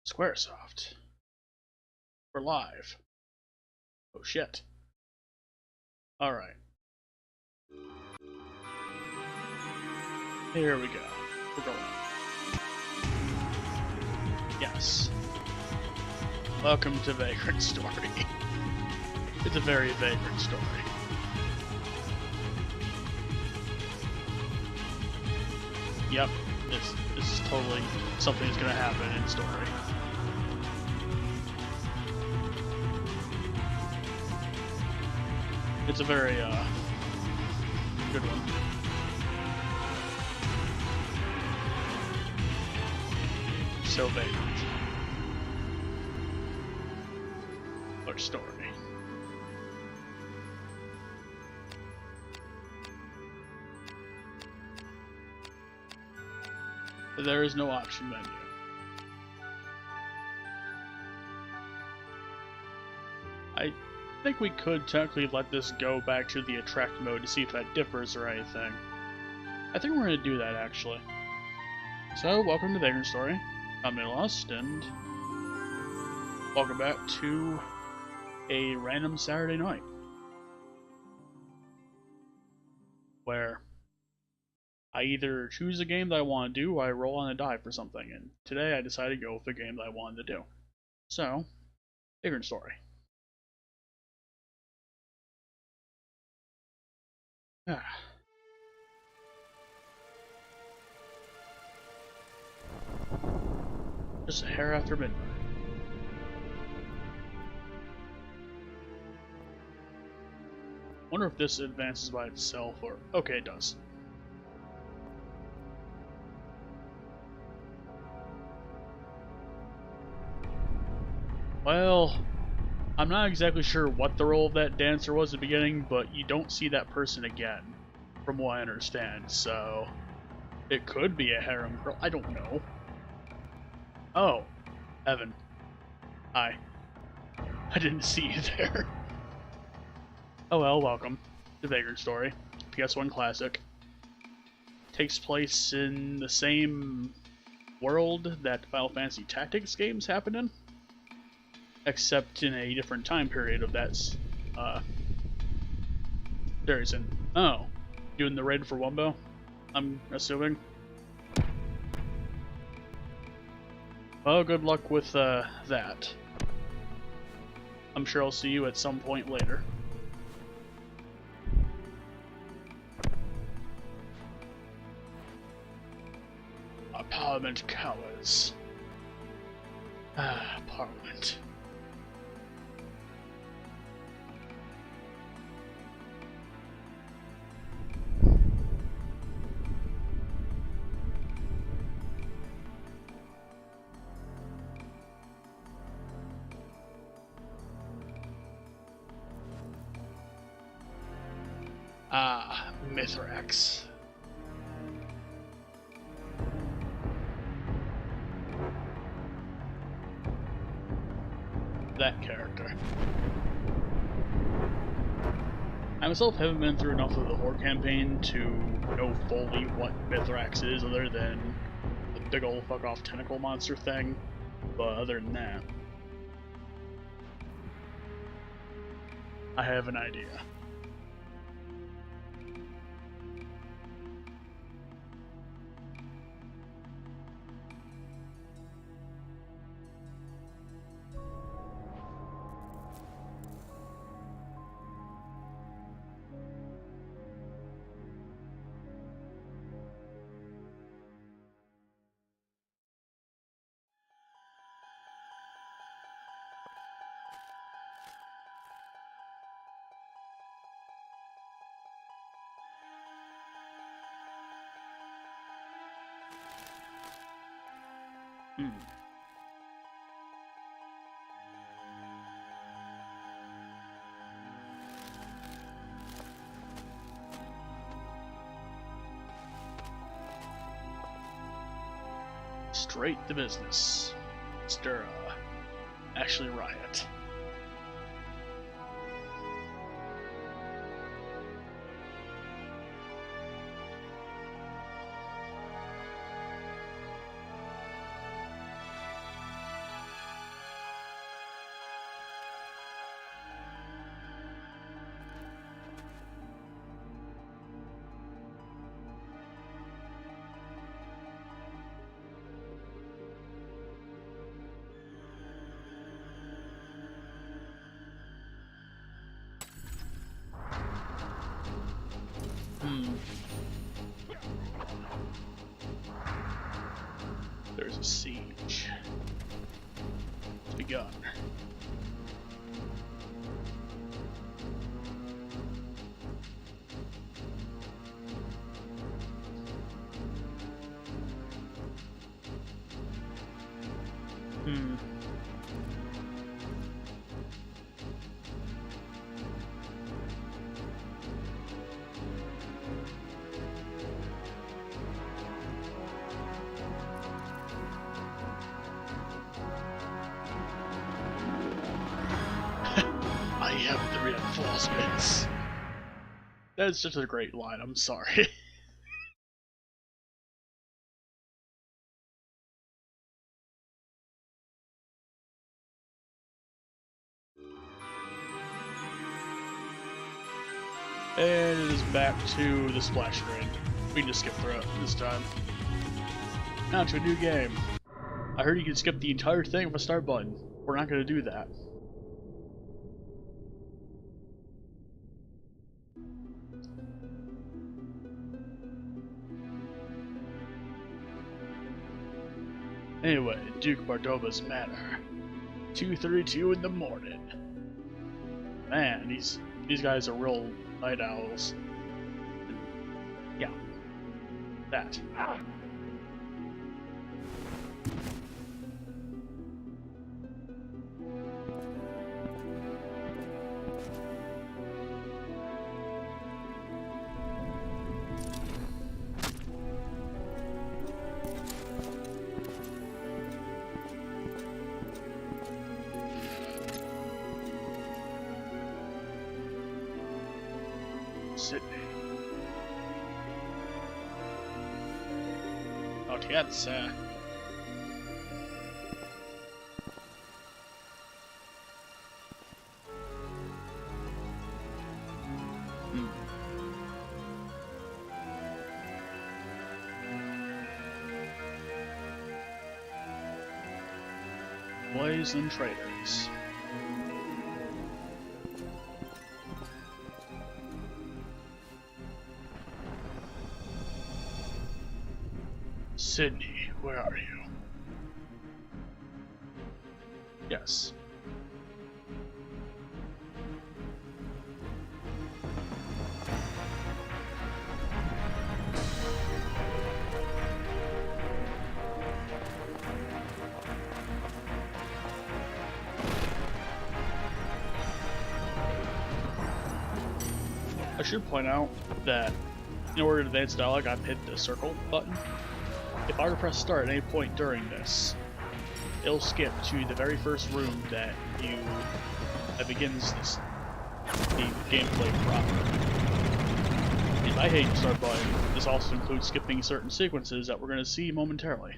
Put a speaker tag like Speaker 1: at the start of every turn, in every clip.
Speaker 1: Squaresoft. We're live. Oh shit. Alright. Here we go. We're going. Yes. Welcome to Vagrant Story. It's a very vagrant story. Yep. This is totally something that's gonna happen in story. It's a very, good one. So vagrant. Or story. There is no option menu. I think we could technically let this go back to the attract mode to see if that differs or anything. I think we're going to do that actually. So, welcome to Vagrant Story. I'm Lust, and welcome back to a random Saturday night. Where I either choose a game that I want to do or I roll on a die for something, and today I decided to go with the game that I wanted to do. So, Vagrant Story. Just a hair after midnight. Wonder if this advances by itself or... Okay, it does. Well, I'm not exactly sure what the role of that dancer was at the beginning, but you don't see that person again, from what I understand, so... It could be a harem girl, I don't know. Oh, Evan. Hi. I didn't see you there. Oh well, welcome to Vagrant Story, PS1 classic. Takes place in the same world that Final Fantasy Tactics games happen in, except in a different time period of that series. And oh, doing the raid for Wumbo, I'm assuming. Well, good luck with that. I'm sure I'll see you at some point later. Parliament cowers. Ah, Parliament. Ah, Mithrax. That character. I myself haven't been through enough of the Horde campaign to know fully what Mithrax is other than the big ol' fuck off tentacle monster thing, but other than that, I have an idea. Straight to business. Mr. Ashley Riot. There's a siege. It's begun. I have the reinforcements. That's just a great line, I'm sorry. And it is back to the splash screen. We can just skip through it this time. Now to a new game. I heard you can skip the entire thing with a start button. We're not going to do that. Anyway, Duke Bardoba's manor. 2:32 in the morning. Man, these guys are real night owls. Yeah. That. Sydney. Not yet, sir. Boys and traders. Sydney, where are you? Yes. I should point out that in order to advance dialogue, I've hit the circle button. If I were to press start at any point during this, it'll skip to the very first room that begins the gameplay proper. If I hate the start button, this also includes skipping certain sequences that we're going to see momentarily.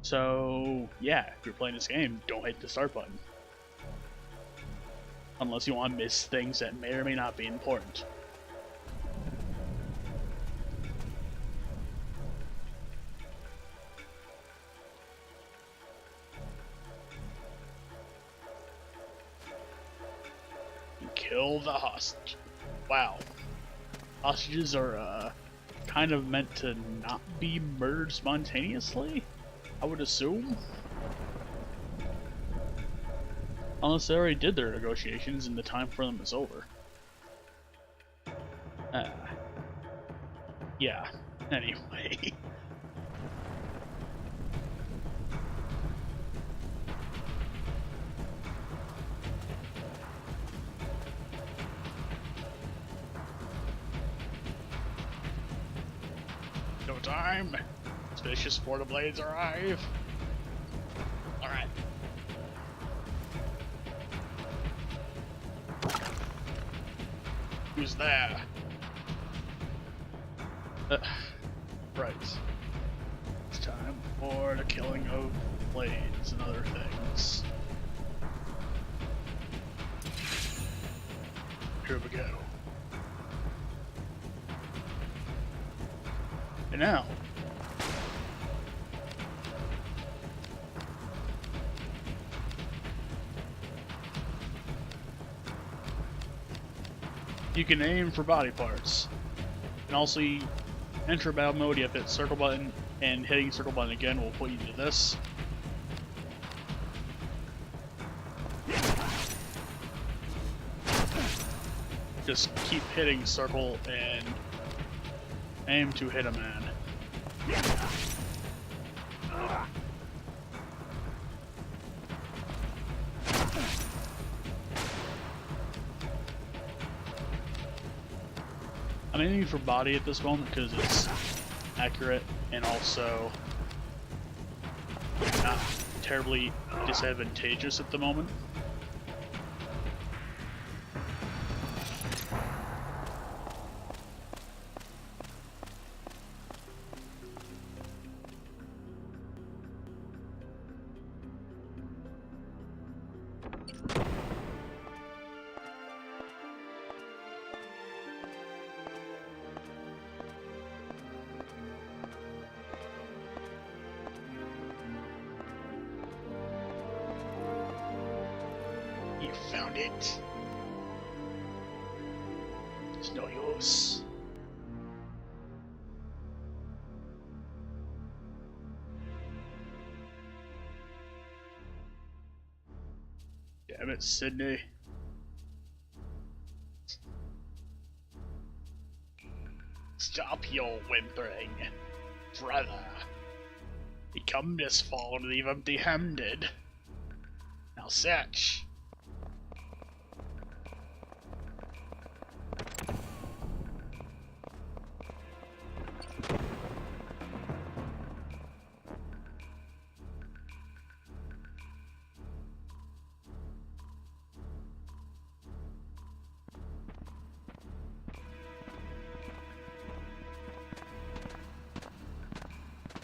Speaker 1: So yeah, if you're playing this game, don't hit the start button. Unless you want to miss things that may or may not be important. Kill the hostage. Wow. Hostages are kind of meant to not be murdered spontaneously, I would assume. Unless they already did their negotiations and the time for them is over. Yeah, anyway. No time. Suspicious Porta Blades arrive. Alright. Who's there? Right. It's time for the killing of blades and other things. Here we go. And now, you can aim for body parts, and also enter battle mode, you have to hit circle button, and hitting circle button again will put you to this. Just keep hitting circle and aim to hit a man. I'm aiming for body at this moment because it's accurate and also not terribly disadvantageous at the moment. You found it. It's no use. Damn it, Sydney. Stop your whimpering, brother. You come this far and leave empty-handed. Now search.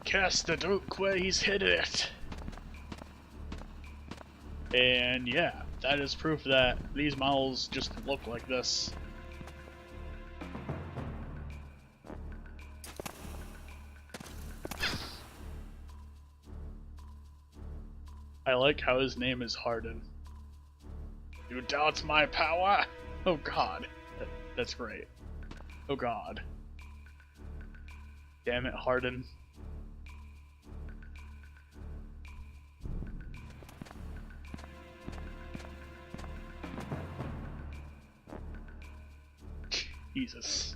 Speaker 1: Cast the Duke where he's hid it. And yeah, that is proof that these models just look like this. I like how his name is Hardin. You doubt my power? Oh god. That's great. Oh god. Damn it, Hardin. Jesus.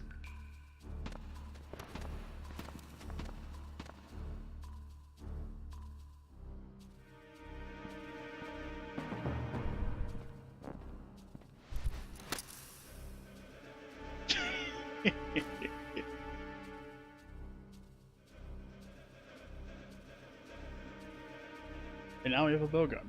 Speaker 1: And now we have a bowgun.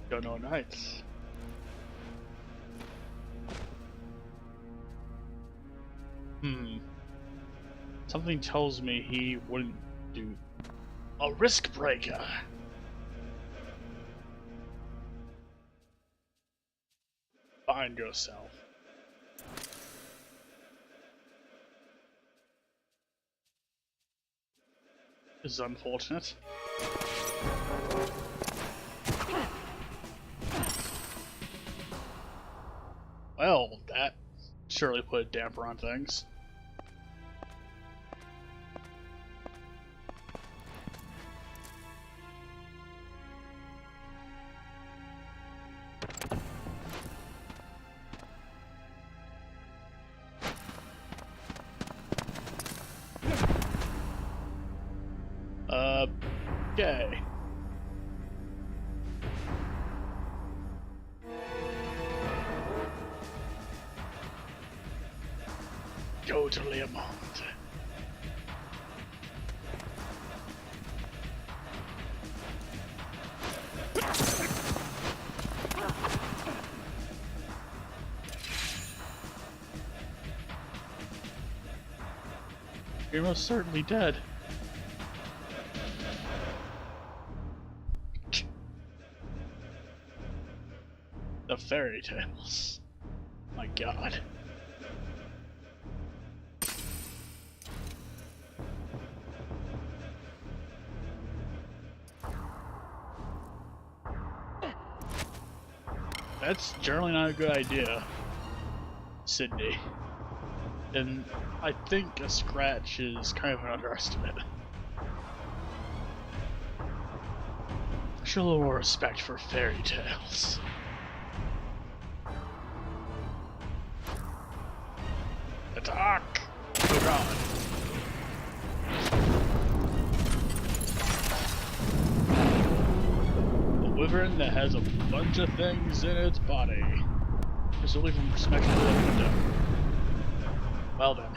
Speaker 1: Don't know knights. Something tells me he wouldn't do a risk breaker. Find yourself. This is unfortunate. Well, that surely put a damper on things. Okay. Go to Leomond. You're most certainly dead. The fairy tales. My god. That's generally not a good idea, Sydney. And I think a scratch is kind of an underestimate. Show a little more respect for fairy tales. Attack! Oh god. A wyvern that has a bunch of things in its body. Presumably from smashing through that window. Well then.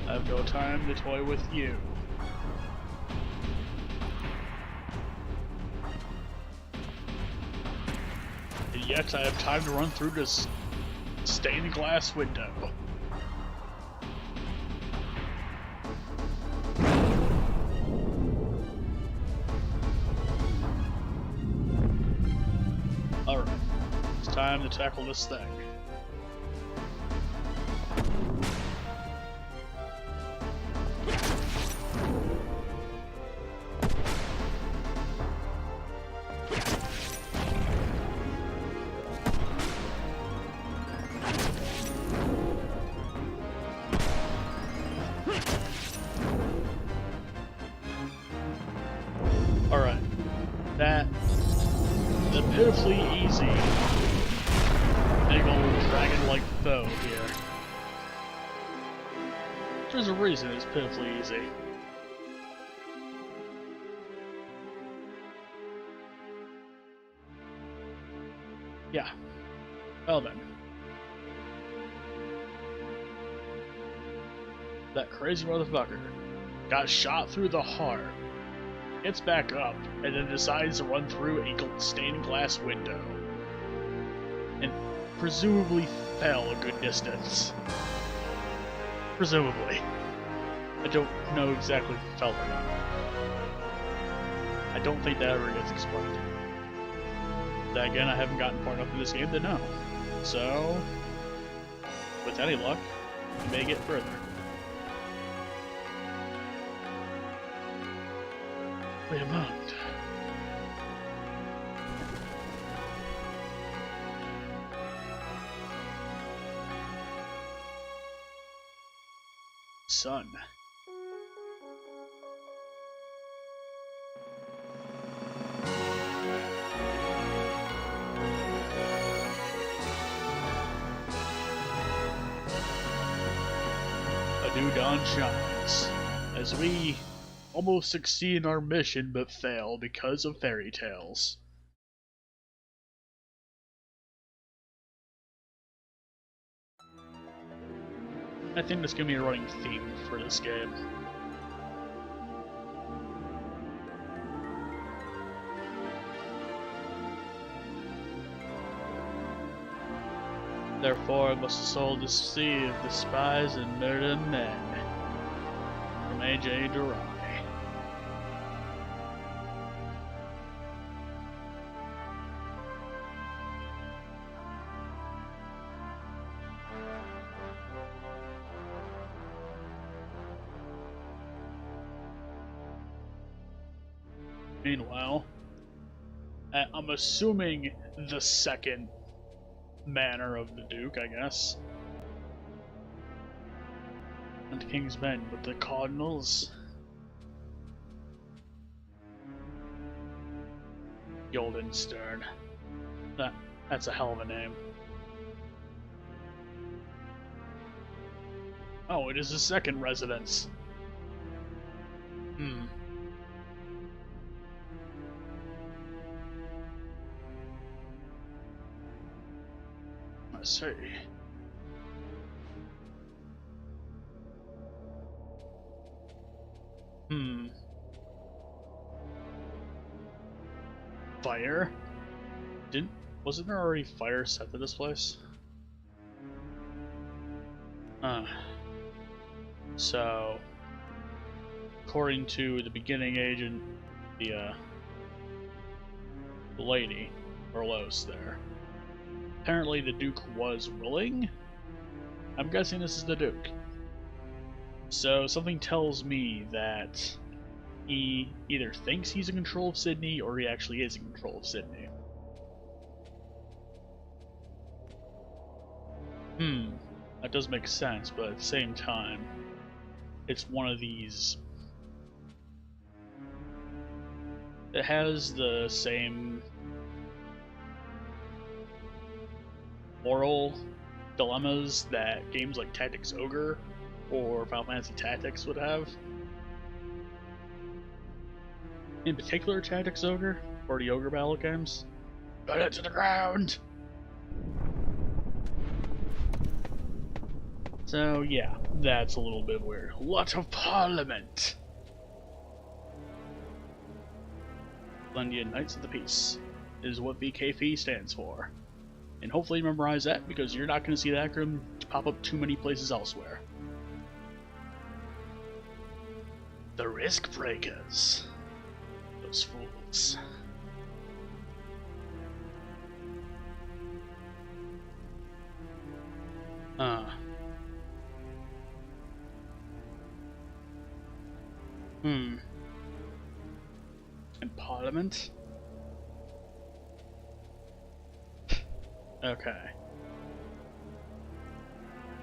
Speaker 1: I have no time to toy with you. And yet I have time to run through this stained glass window. Alright, it's time to tackle this thing. Alright, the pitifully easy big old dragon-like foe here. There's a reason it's pitifully easy. Yeah. Well then. That crazy motherfucker got shot through the heart, gets back up, and then decides to run through a stained glass window. And presumably fell a good distance. Presumably. I don't know exactly if he fell or not. I don't think that ever gets explained. Then again, I haven't gotten far enough in this game to know. So, with any luck, we may get further. Wait a moment. Sun. A new dawn shines as we almost succeed in our mission but fail because of fairy tales. I think that's gonna be a running theme for this game. Therefore must the soul deceive, despise, and murder men. From AJ Durai. Meanwhile, I'm assuming the second manor of the Duke, I guess. And the King's Men with the Cardinals. Guildenstern. That's a hell of a name. Oh, it is the second residence. Let's see. Fire? Wasn't there already fire set to this place? So, according to the beginning agent, the the lady, Orlos, there. Apparently the Duke was willing. I'm guessing this is the Duke. So something tells me that he either thinks he's in control of Sydney or he actually is in control of Sydney. That does make sense, but at the same time, it's one of these. It has the same moral dilemmas that games like Tactics Ogre or Final Fantasy Tactics would have. In particular, Tactics Ogre, or the Ogre Battle games. Burn it to the ground! So yeah, that's a little bit weird. Lot of Parliament! Lendian Knights of the Peace is what VKP stands for. And hopefully memorize that, because you're not going to see that acronym pop up too many places elsewhere. The Risk Breakers. Those fools. In Parliament? Okay.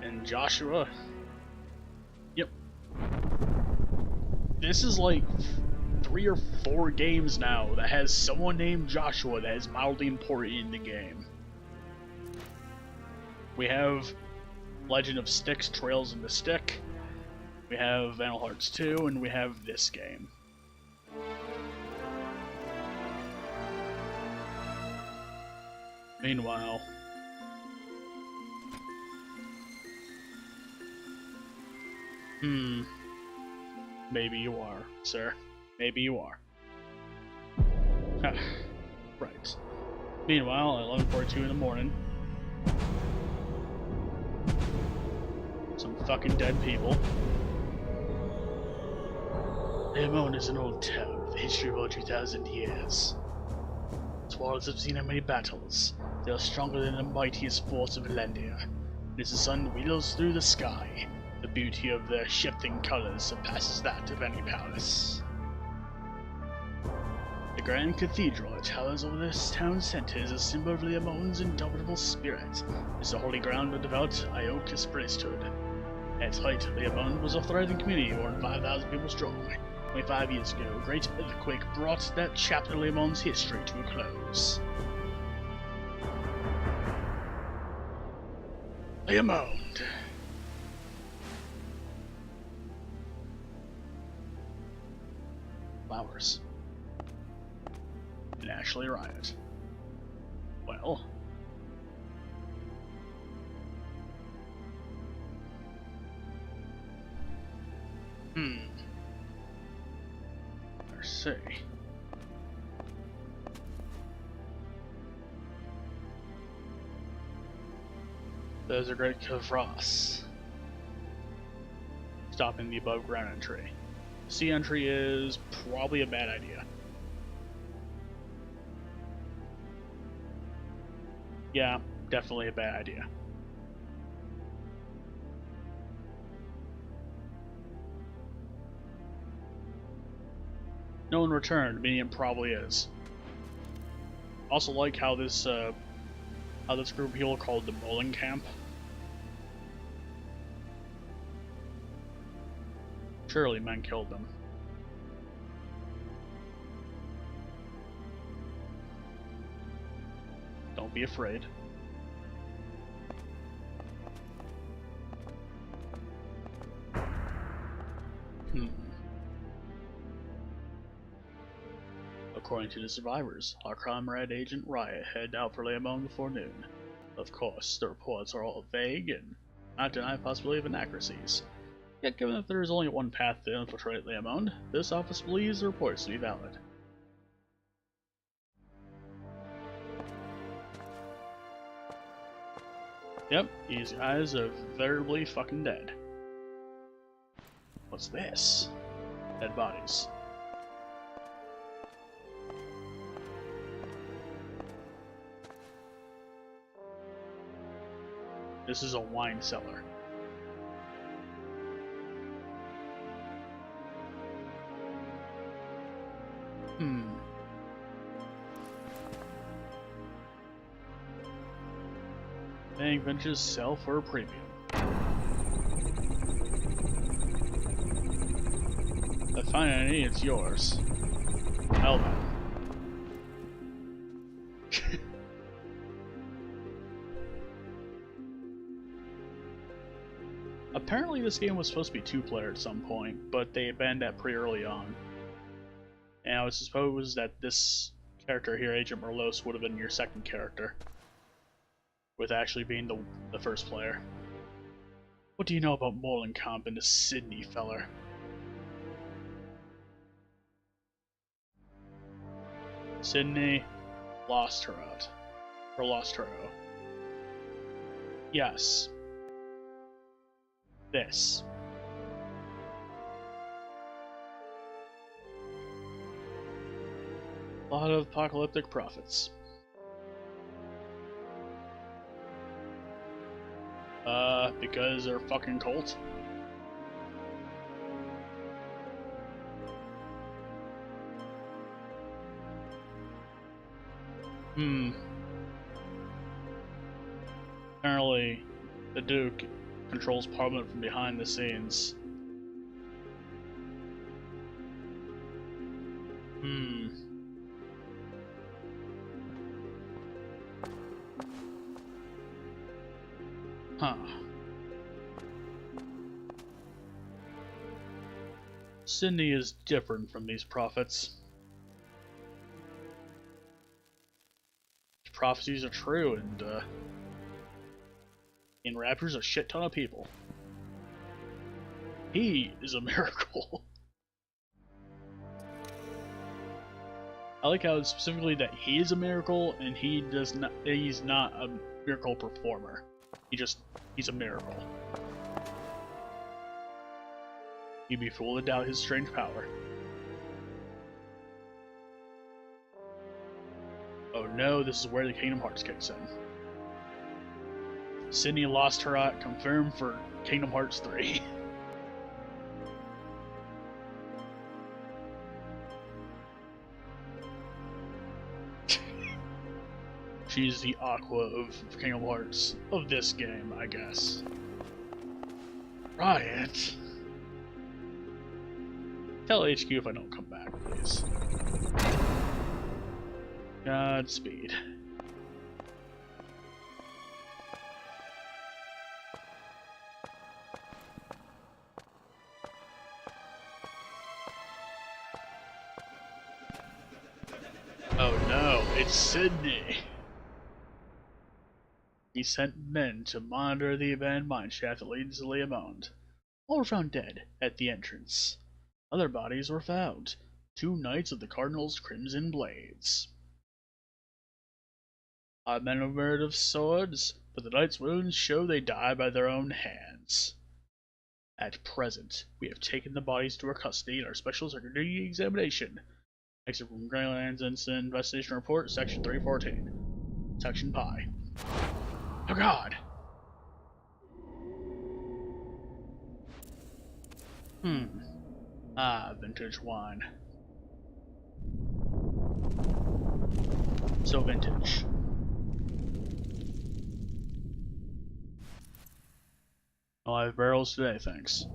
Speaker 1: And Joshua? Yep. This is like 3 or 4 games now that has someone named Joshua that is mildly important in the game. We have Legend of Styx Trails in the Stick, we have Vandal Hearts 2, and we have this game. Meanwhile, maybe you are, sir. Maybe you are. Right. Meanwhile, at 11:42 in the morning, some fucking dead people. Lemon is an old town with a history of over 2,000 years. Its walls have seen many battles. They are stronger than the mightiest force of Valendia. And as the sun wheels through the sky, the beauty of their shifting colors surpasses that of any palace. The Grand Cathedral that towers over this town center is a symbol of Leomon's indomitable spirit. It's the holy ground of devout Iocus priesthood. At its height, Leomon was a thriving community of more than 5,000 people strong. 25 years ago, a great earthquake brought that chapter of Leomon's history to a close. Leomon. Flowers. And Ashley Riot. Well. Let's see. There's a great Kavras. Stopping the above ground entry. Sea entry is probably a bad idea. Yeah, definitely a bad idea. No one returned, meaning it probably is. Also like how this group of people are called the bowling camp. Surely men killed them. Don't be afraid. According to the survivors, our comrade Agent Riot headed out for Leomon before noon. Of course, the reports are all vague and not deny the possibility of inaccuracies. Yet given that there is only one path to infiltrate Leomon, this office believes the reports to be valid. Yep, these guys are veritably fucking dead. What's this? Dead bodies. This is a wine cellar. Bank benches sell for a premium. If I find any, it's yours. Well then. Apparently this game was supposed to be 2-player at some point, but they abandoned that pretty early on. And I would suppose that this character here, Agent Merlos, would have been your second character, with actually being the first player. What do you know about Molenkamp and the Sydney feller? Sydney lost her out. Or lost her out. Yes. This. A lot of apocalyptic prophets. Because they're a fucking cult. Apparently, the Duke controls Parliament from behind the scenes. Huh. Sydney is different from these prophets. Prophecies are true, and enraptures a shit ton of people. He is a miracle. I like how it's specifically that he is a miracle, and he's not a miracle performer. He's a miracle. You'd be fool to doubt his strange power. Oh no, this is where the Kingdom Hearts kicks in. Sydney lost her eye, confirmed for Kingdom Hearts 3. She's the Aqua of Kingdom Hearts of this game, I guess. Riot. Tell HQ if I don't come back, please. Godspeed. Oh no, it's Sydney. He sent men to monitor the abandoned mineshaft that leads to Leamond. All were found dead at the entrance. Other bodies were found. 2 Knights of the Cardinal's Crimson Blades. Odd men of merit of swords, but the Knights' wounds show they died by their own hands. At present, we have taken the bodies to our custody in our special security examination. Exit from Greylands Incident Investigation Report, Section 314. Section Pi. Oh god! Vintage wine. So vintage. I'll have barrels today, thanks.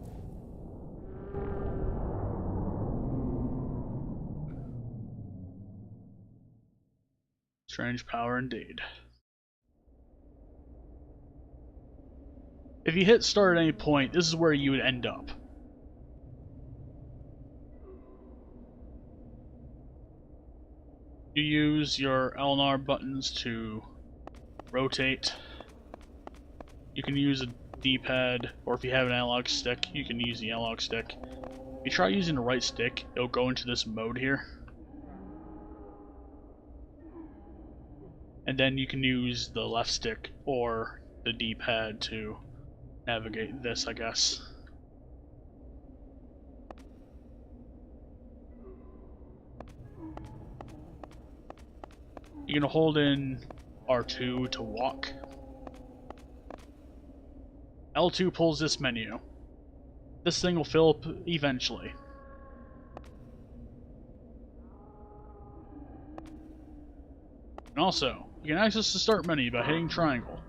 Speaker 1: Strange power indeed. If you hit start at any point, this is where you would end up. You use your LNR buttons to rotate. You can use a D-pad, or if you have an analog stick, you can use the analog stick. If you try using the right stick, it'll go into this mode here. And then you can use the left stick or the D-pad to navigate this, I guess. You can hold in R2 to walk. L2 pulls this menu. This thing will fill up eventually. And also, you can access the start menu by hitting triangle.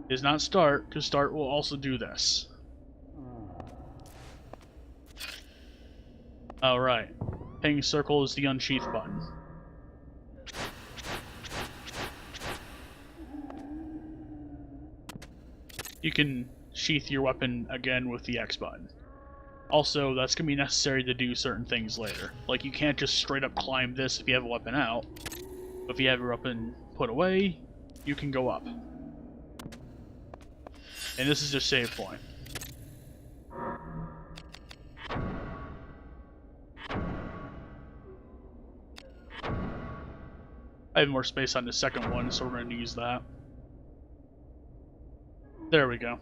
Speaker 1: It is not start, because start will also do this. Alright. Hitting circle is the unsheath button. You can sheath your weapon again with the X button. Also, that's going to be necessary to do certain things later. Like, you can't just straight up climb this if you have a weapon out. If you have your weapon put away, you can go up. And this is your save point. I have more space on the second one, so we're going to use that. There we go.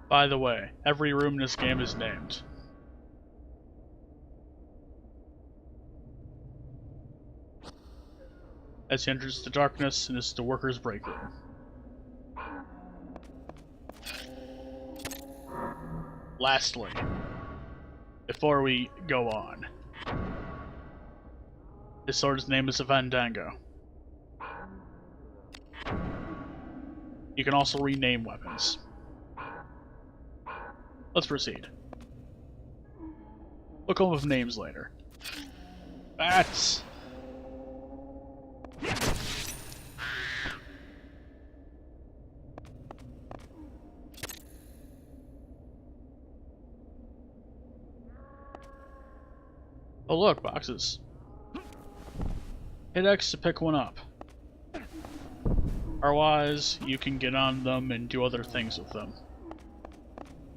Speaker 1: By the way, every room in this game is named. As he enters the darkness, and this is the workers' break room. Lastly, before we go on, this sword's name is a Fandango. You can also rename weapons. Let's proceed. We'll come up with names later. Bats! Oh look, boxes. Hit X to pick one up. Otherwise, you can get on them and do other things with them.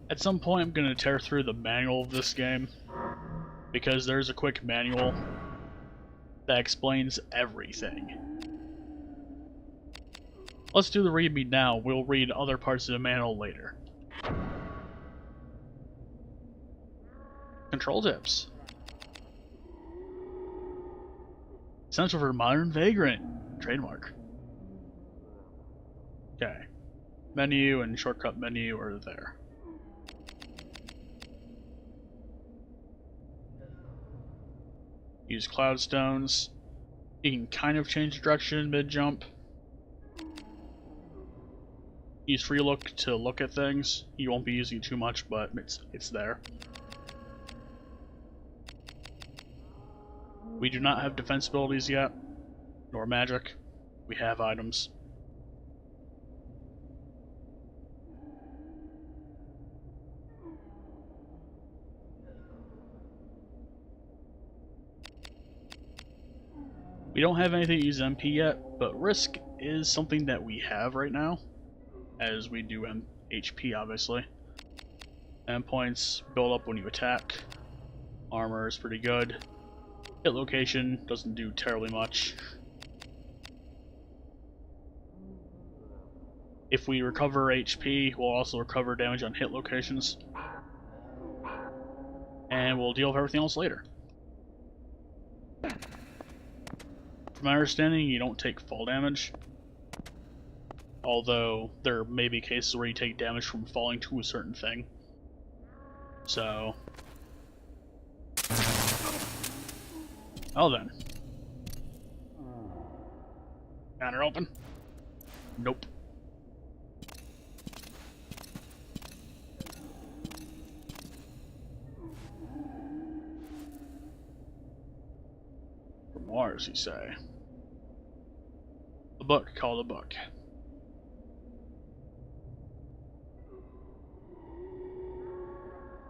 Speaker 1: At some point I'm going to tear through the manual of this game, because there's a quick manual that explains everything. Let's do the readme now, we'll read other parts of the manual later. Control tips. Essential for modern Vagrant. Trademark. Okay. Menu and shortcut menu are there. Use cloud stones. You can kind of change direction mid-jump. Use free look to look at things. You won't be using too much, but it's there. We do not have defense abilities yet, nor magic. We have items. We don't have anything to use MP yet, but risk is something that we have right now, as we do HP obviously. Endpoints build up when you attack. Armor is pretty good. Hit location doesn't do terribly much. If we recover HP, we'll also recover damage on hit locations. And we'll deal with everything else later. From my understanding, you don't take fall damage. Although, there may be cases where you take damage from falling to a certain thing. So... well then. Counter open? Nope. Mars, you say? A book called a book.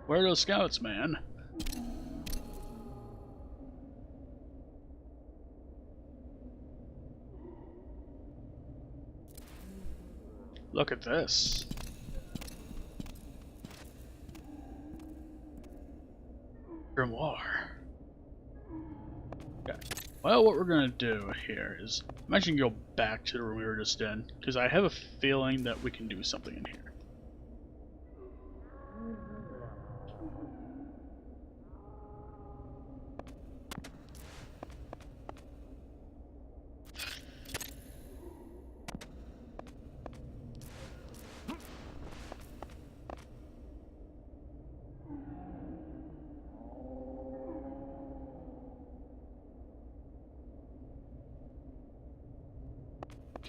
Speaker 1: Where are those scouts, man? Look at this. Grimoire. Okay. Well, what we're gonna do here is I'm actually gonna go back to the room we were just in, because I have a feeling that we can do something in here.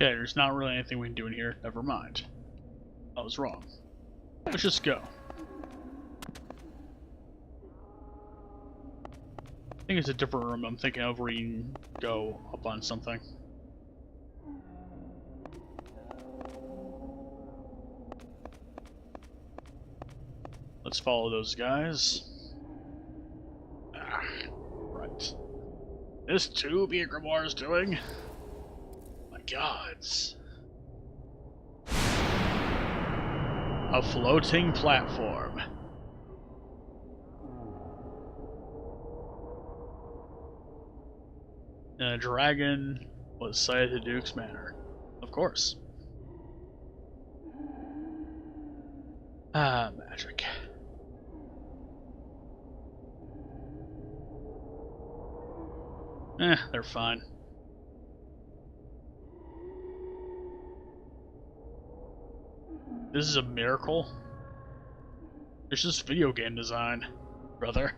Speaker 1: Okay, there's not really anything we can do in here. Never mind. I was wrong. Let's just go. I think it's a different room I'm thinking of where you can go up on something. Let's follow those guys. Ah, right. This too, Grimoire is doing? My gods. A floating platform. And a dragon was sighted at Duke's Manor. Of course. Ah, magic. They're fine. This is a miracle? It's just video game design, brother.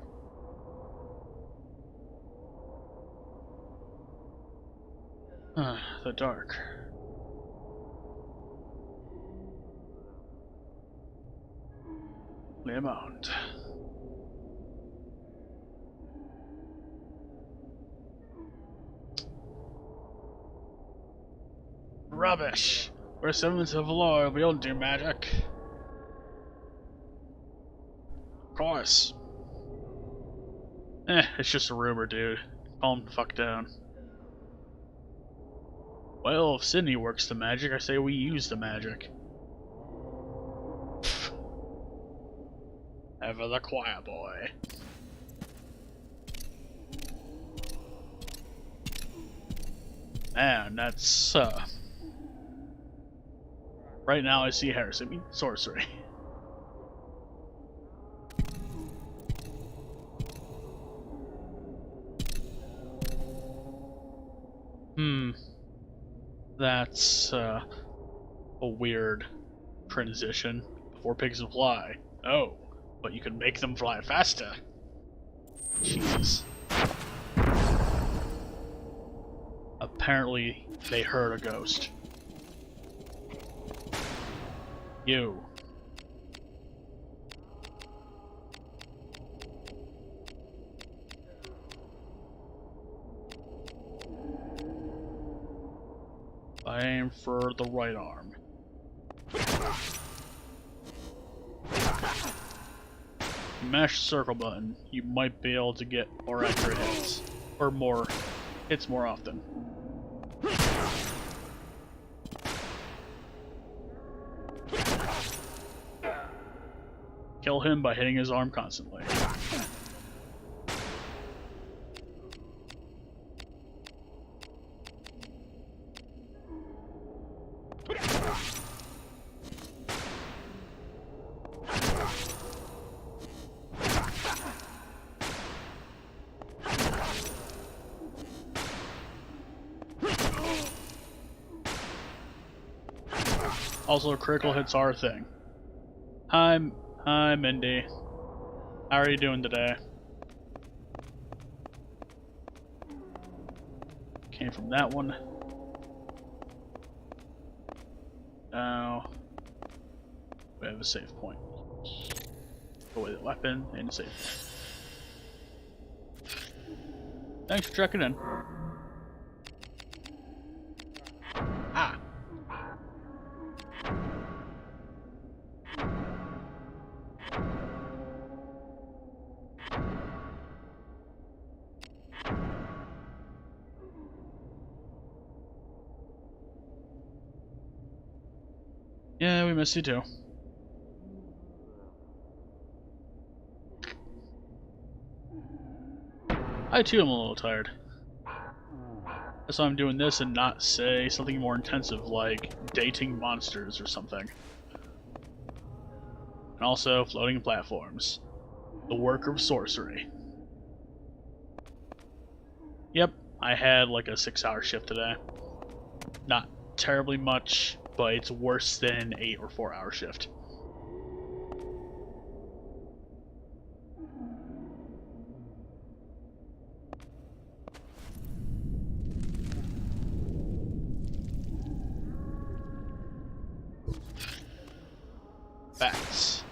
Speaker 1: The dark. Lemond. Rubbish! We're servants of the Lord, we don't do magic. Of course. It's just a rumor, dude. Calm the fuck down. Well, if Sydney works the magic, I say we use the magic. Ever the choir boy. Man, that's, right now I see heresy, sorcery. That's, a weird transition. Before pigs would fly. Oh, but you can make them fly faster. Jesus. Apparently, they heard a ghost. You. I aim for the right arm. Mash circle button, you might be able to get more accurate hits. Or more hits more often. Kill him by hitting his arm constantly. Also, critical hits are a thing. Hi, Mindy. How are you doing today? Came from that one. Now, we have a save point. Go away the weapon and a save point. Thanks for checking in. Ah. Yeah, we miss you too. I too am a little tired. That's why I'm doing this and not say something more intensive like dating monsters or something. And also floating platforms. The work of sorcery. Yep, I had like a 6-hour shift today. Not terribly much, but it's worse than an 8 or 4-hour shift. bats.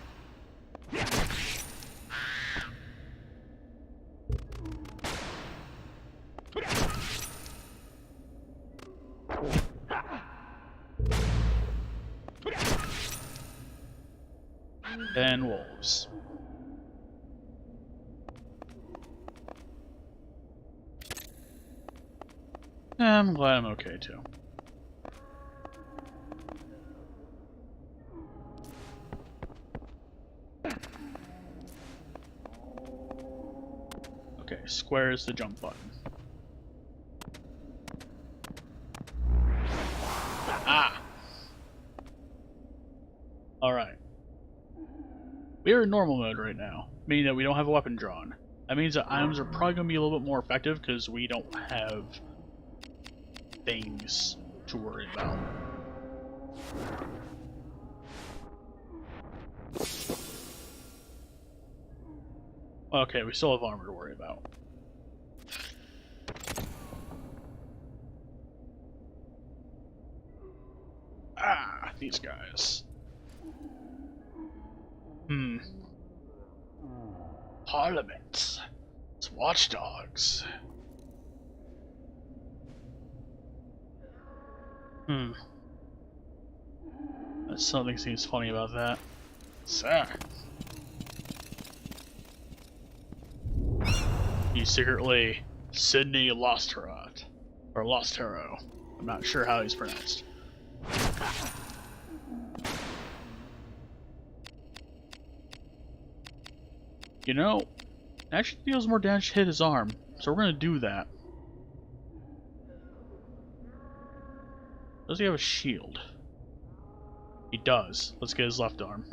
Speaker 1: And wolves. Yeah, I'm glad I'm okay too. Okay, square is the jump button. Ah! Alright. We are in normal mode right now, meaning that we don't have a weapon drawn. That means that items are probably going to be a little bit more effective because we don't have things to worry about. Okay, we still have armor to worry about. Ah, these guys. Parliament. It's watchdogs. Something seems funny about that. Sir. He's secretly Sydney Losterot. Or Lostero. I'm not sure how he's pronounced. You know, it actually deals more damage to hit his arm, so we're gonna do that. Does he have a shield? He does. Let's get his left arm.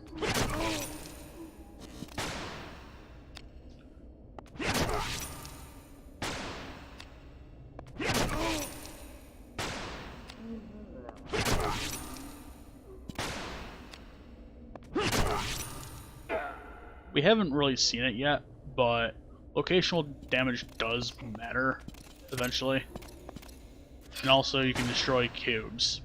Speaker 1: We haven't really seen it yet, but locational damage does matter eventually. And also you can destroy cubes.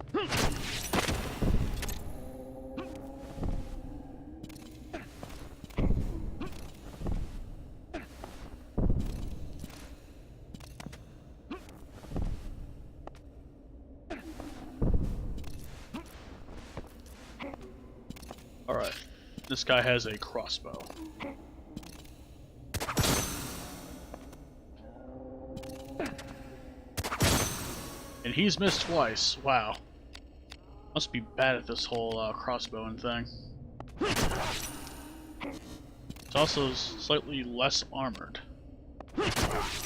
Speaker 1: Alright, this guy has a crossbow. And he's missed twice. Wow. Must be bad at this whole crossbowing thing. It's also slightly less armored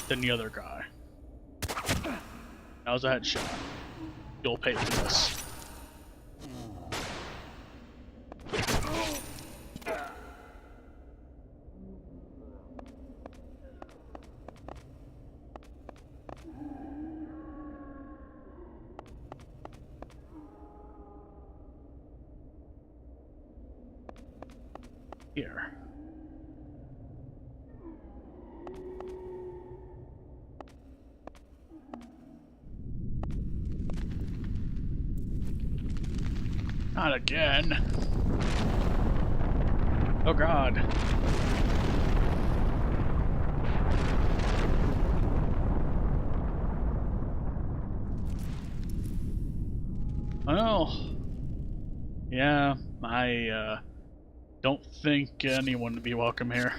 Speaker 1: than the other guy. That was a headshot. You'll pay for this. Here. Not again. Oh God. Well, yeah, I don't think anyone would be welcome here.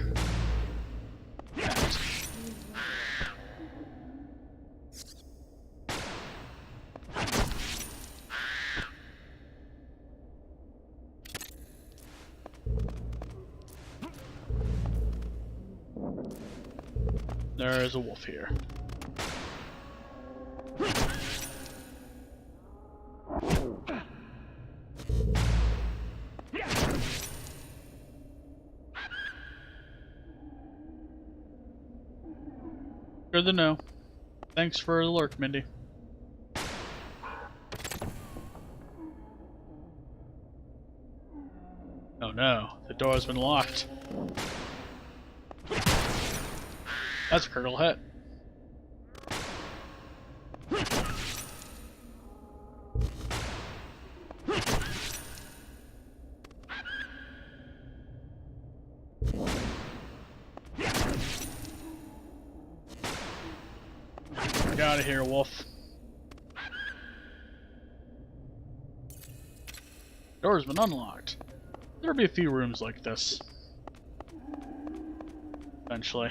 Speaker 1: There is a wolf here. Good to know. Thanks for the lurk, Mindy. Oh no, the door has been locked. That's a critical hit. Get out of here, wolf. Door's been unlocked. There'll be a few rooms like this. Eventually.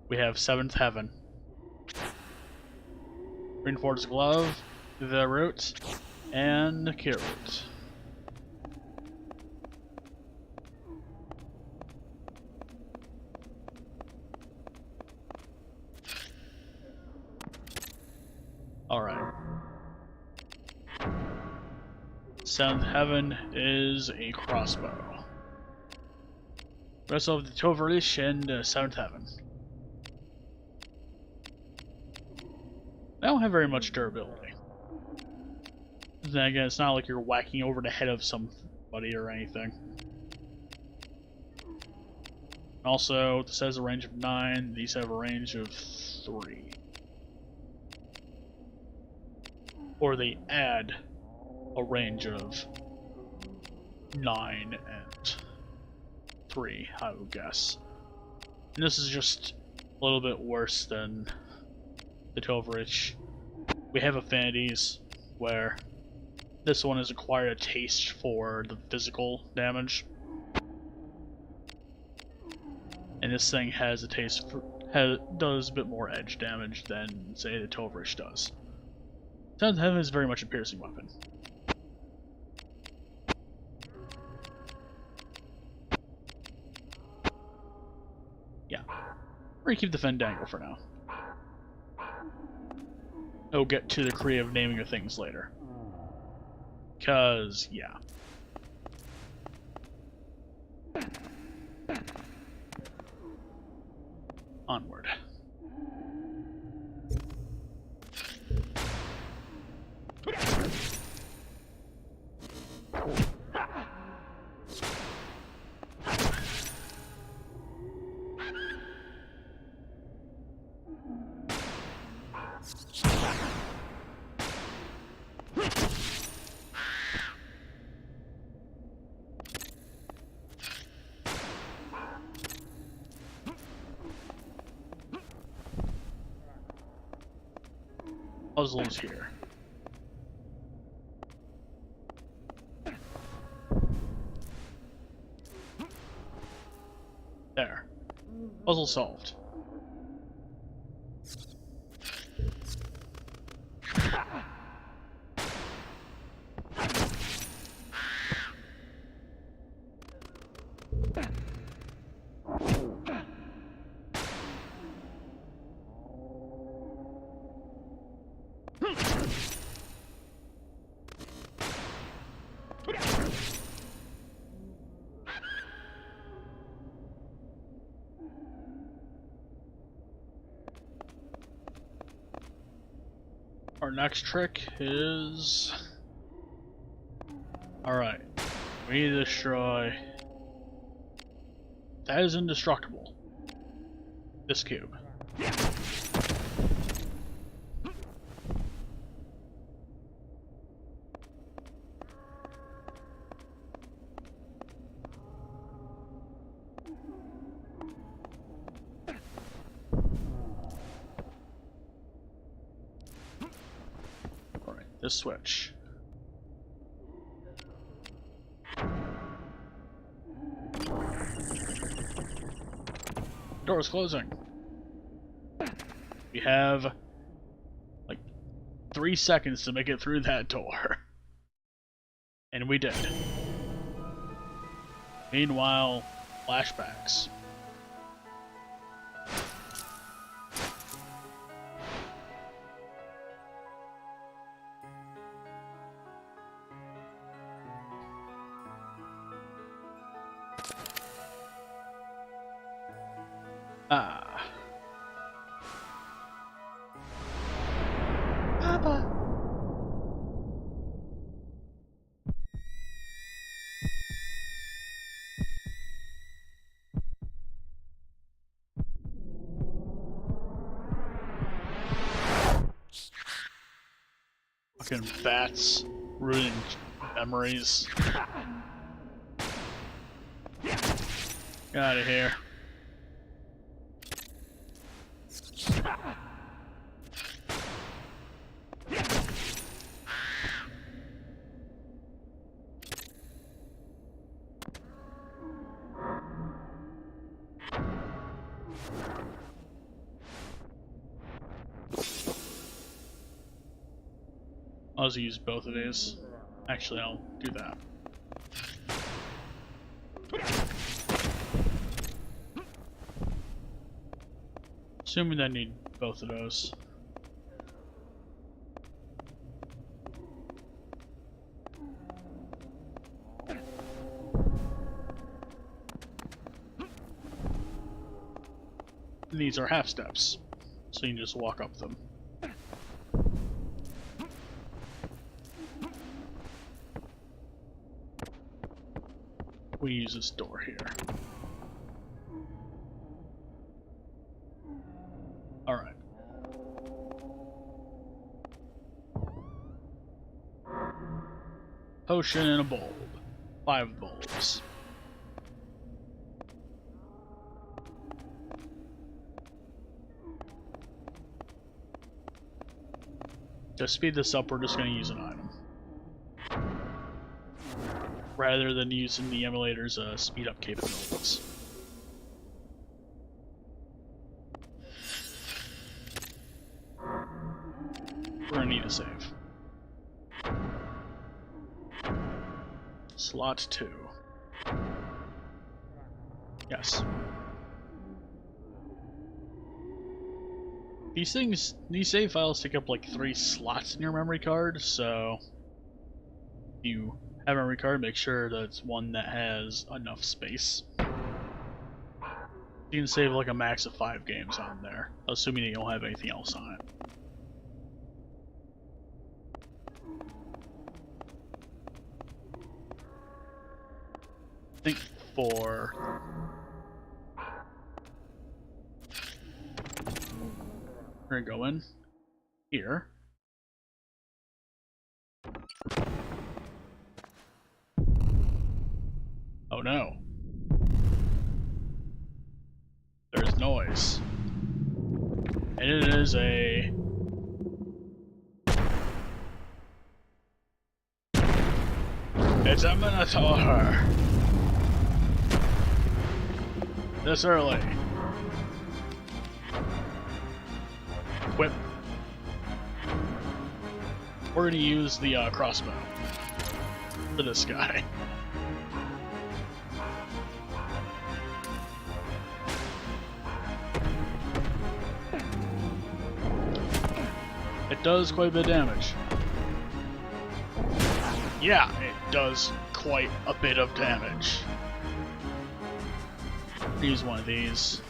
Speaker 1: We have Seventh Heaven. Reinforced Glove, the Root, and the Cure Root. Alright. Seventh Heaven is a crossbow. Rest of the Tovarish and Seventh Heaven. They don't have very much durability. Then again, it's not like you're whacking over the head of somebody or anything. Also, this has a range of 9, these have a range of 3. Or they add a range of 9 and 3, I would guess. And this is just a little bit worse than the Tovarich. We have affinities where this one has acquired a taste for the physical damage. And this thing has a taste for, does a bit more edge damage than, say, the Tovarich does. Seventh Heaven is very much a piercing weapon. Yeah. We're gonna keep the Fandango for now. I'll get to the creative naming of things later. 'Cause, yeah. Onward. Puzzles here. There. Puzzle solved. Our next trick is... Alright. We need to destroy... That is indestructible. This cube. This switch. Door is closing. We have like 3 seconds to make it through that door. And we did. Meanwhile, flashbacks. Ah. Papa. Fucking bats ruining memories. Get out of here. I'll just use both of these. Actually, I'll do that. Assuming I need both of those. These are half steps, so you can just walk up them. We use this door here. Alright. Potion and a bulb. 5 bulbs. To speed this up, we're just going to use an item. Rather than using the emulator's speed up capabilities. We're going to need a save. Slot 2. Yes. These save files take up like 3 slots in your memory card, so if you have a memory card, make sure that it's one that has enough space. You can save like a max of 5 games on there, assuming that you don't have anything else on it. I think 4. We're gonna go in here. Oh no. There's noise. And it is a... It's a Minotaur! This early. Equip. We're gonna use the crossbow for this guy. It does quite a bit of damage. Yeah, it does quite a bit of damage. Use one of these.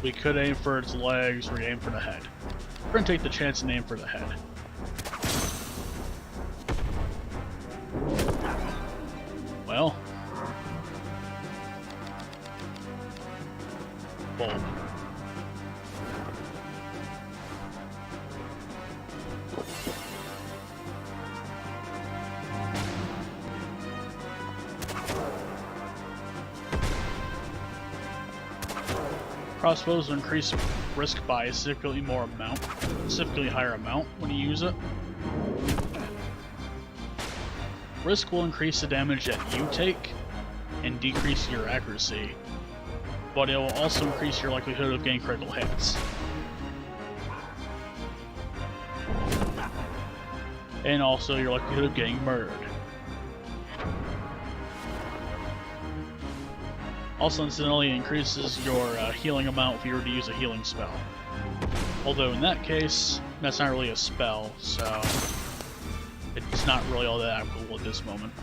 Speaker 1: We could aim for its legs, or aim for the head. We're gonna take the chance and aim for the head. Well. Bulb. Crossbows increase risk by a significantly higher amount when you use it. Risk will increase the damage that you take and decrease your accuracy, but it will also increase your likelihood of getting critical hits. And also your likelihood of getting murdered. Also incidentally increases your healing amount if you were to use a healing spell. Although in that case, that's not really a spell, so it's not really all that applicable at this moment.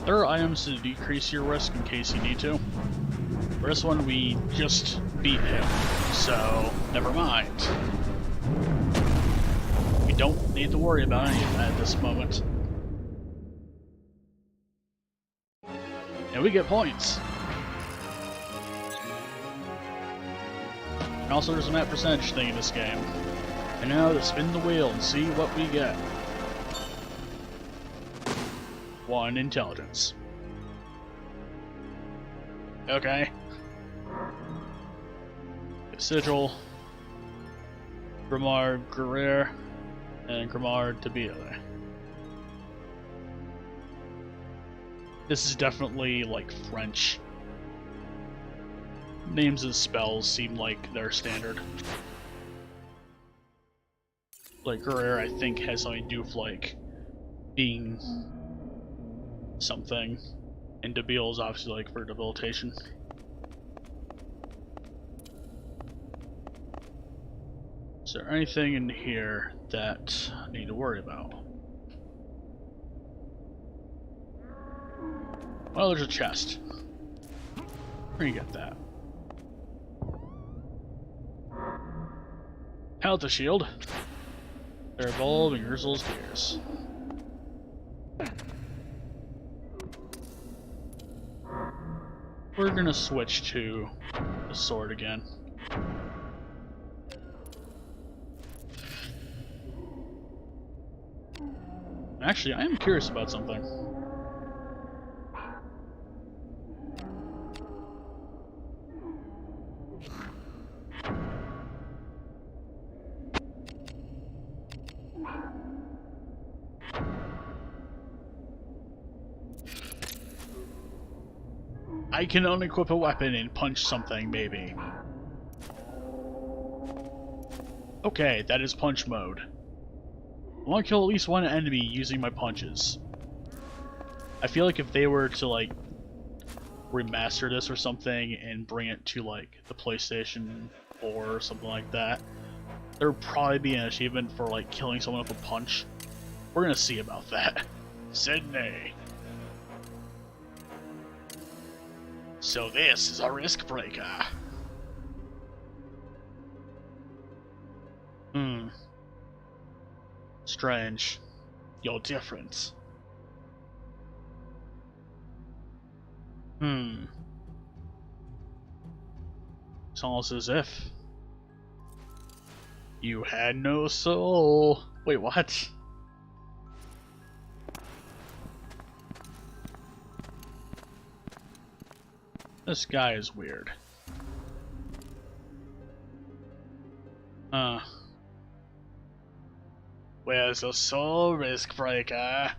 Speaker 1: There are items to decrease your risk in case you need to. For this one, we just beat him, so never mind. We don't need to worry about any of that at this moment. And we get points. And also there's a map percentage thing in this game. And now to spin the wheel and see what we get. 1 intelligence. Okay. Sigil, Grimoire Guerrero, and Grimoire Tabile. This is definitely like French. Names of spells seem like they're standard. Like Guerrero, I think, has something to do with like being something, and Tabile is obviously like for debilitation. Is there anything in here that I need to worry about? Well, there's a chest. Where do you get that? Health shield. They're evolving Urzel's gears. We're gonna switch to the sword again. Actually, I am curious about something. I can unequip a weapon and punch something, maybe. Okay, that is punch mode. I want to kill at least one enemy using my punches. I feel like if they were to like remaster this or something and bring it to like the PlayStation 4 or something like that, there would probably be an achievement for like killing someone with a punch. We're gonna see about that. Sydney. So this is a risk breaker. Strange. You're different. It's almost as if you had no soul. Wait, what? This guy is weird. Where's the soul risk breaker?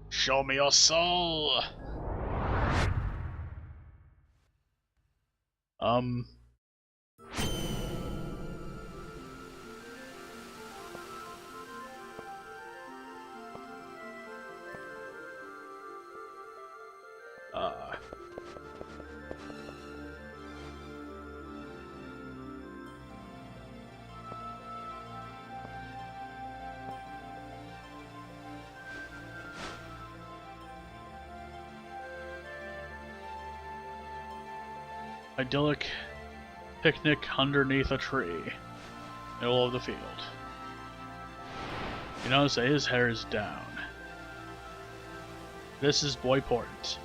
Speaker 1: Show me your soul. Idyllic picnic underneath a tree, middle of the field. You notice that his hair is down. This is boy-important.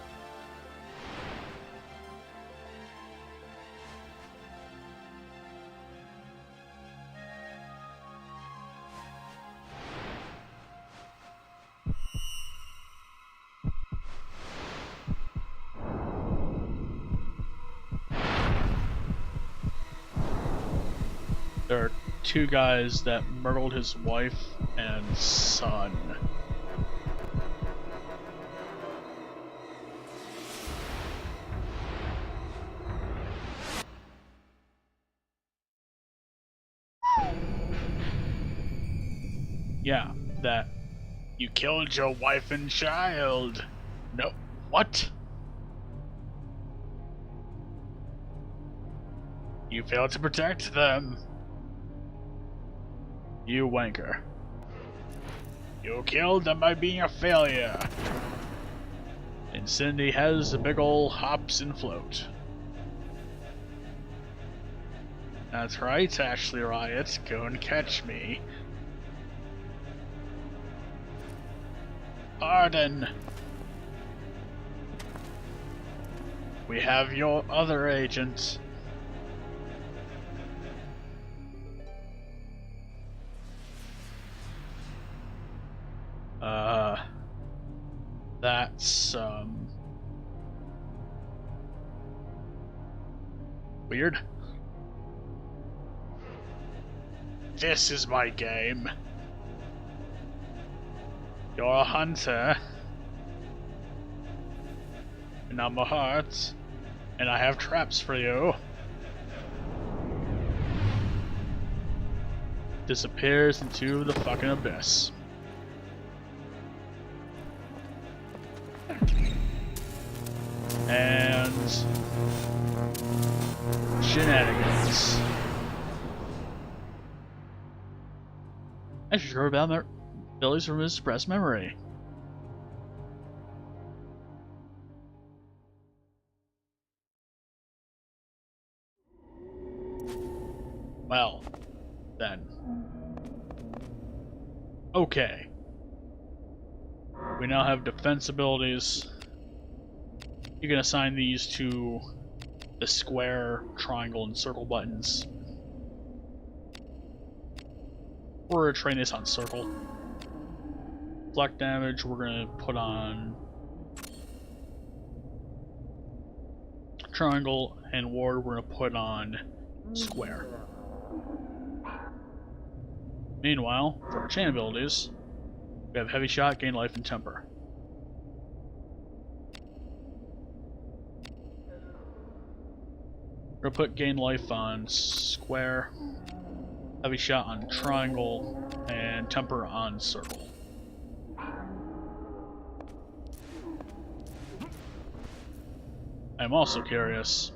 Speaker 1: There are two guys that murdered his wife and son. Yeah, that you killed your wife and child. No, what? You failed to protect them. You wanker. You killed them by being a failure. And Cindy has a big ol' hops and float. That's right, Ashley Riot. Go and catch me. Pardon. We have your other agent. That's, weird. This is my game. You're a hunter. And I'm a heart. And I have traps for you. Disappears into the fucking abyss. And shenanigans. I should hear about my abilities from his suppressed memory. Well, then. Okay. We now have defense abilities. You can assign these to the square, triangle, and circle buttons. We're going to train this on circle. Black damage, we're going to put on triangle, and ward, we're going to put on square. Meanwhile, for our chain abilities, we have heavy shot, gain life, and temper. We're going to put gain life on square, heavy shot on triangle, and temper on circle. I'm also curious.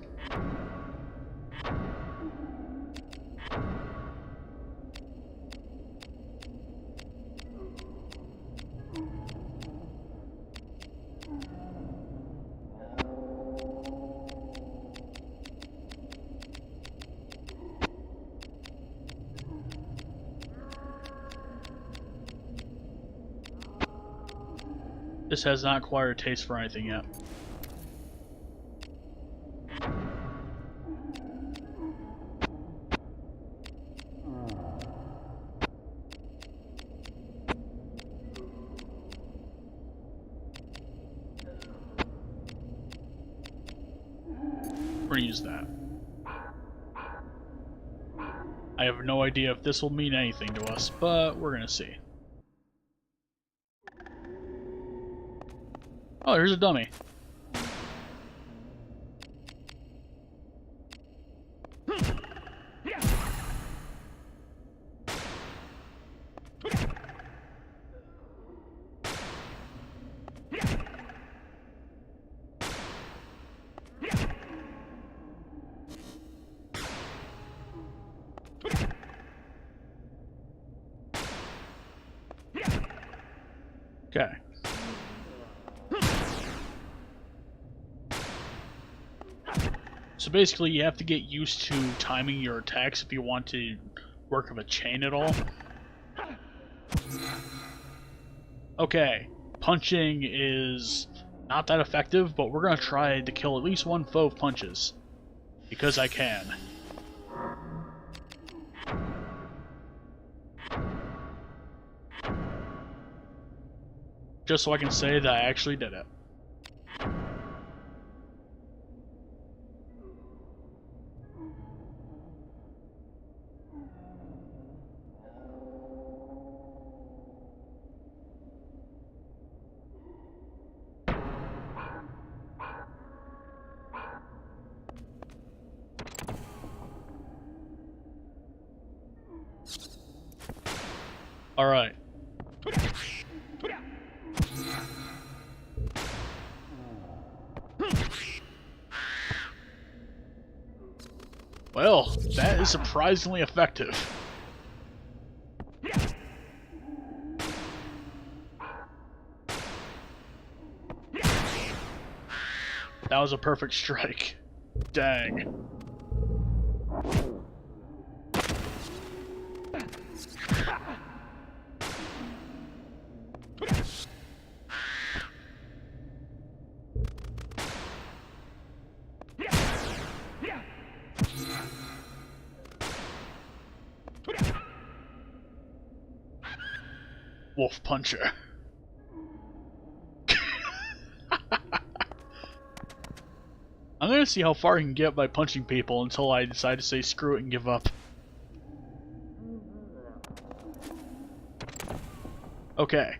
Speaker 1: This has not acquired taste for anything yet. We're gonna use that. I have no idea if this will mean anything to us, but we're gonna see. Oh, here's a dummy. Okay. So basically, you have to get used to timing your attacks if you want to work with a chain at all. Okay, punching is not that effective, but we're gonna try to kill at least one foe with punches. Because I can. Just so I can say that I actually did it. Alright. Well, that is surprisingly effective. That was a perfect strike. Dang. Wolf Puncher. I'm gonna see how far I can get by punching people until I decide to say screw it and give up. Okay.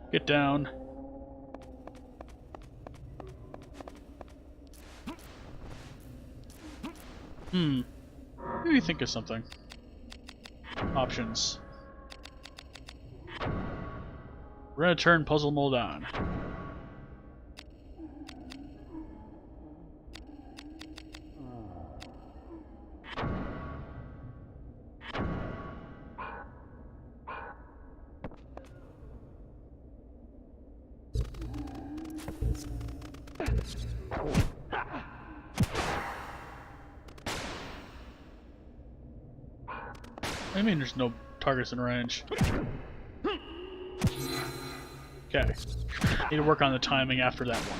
Speaker 1: Get down. Maybe think of something. Options. We're gonna turn puzzle mode on. I mean, there's no targets in range. Okay. Need to work on the timing after that one.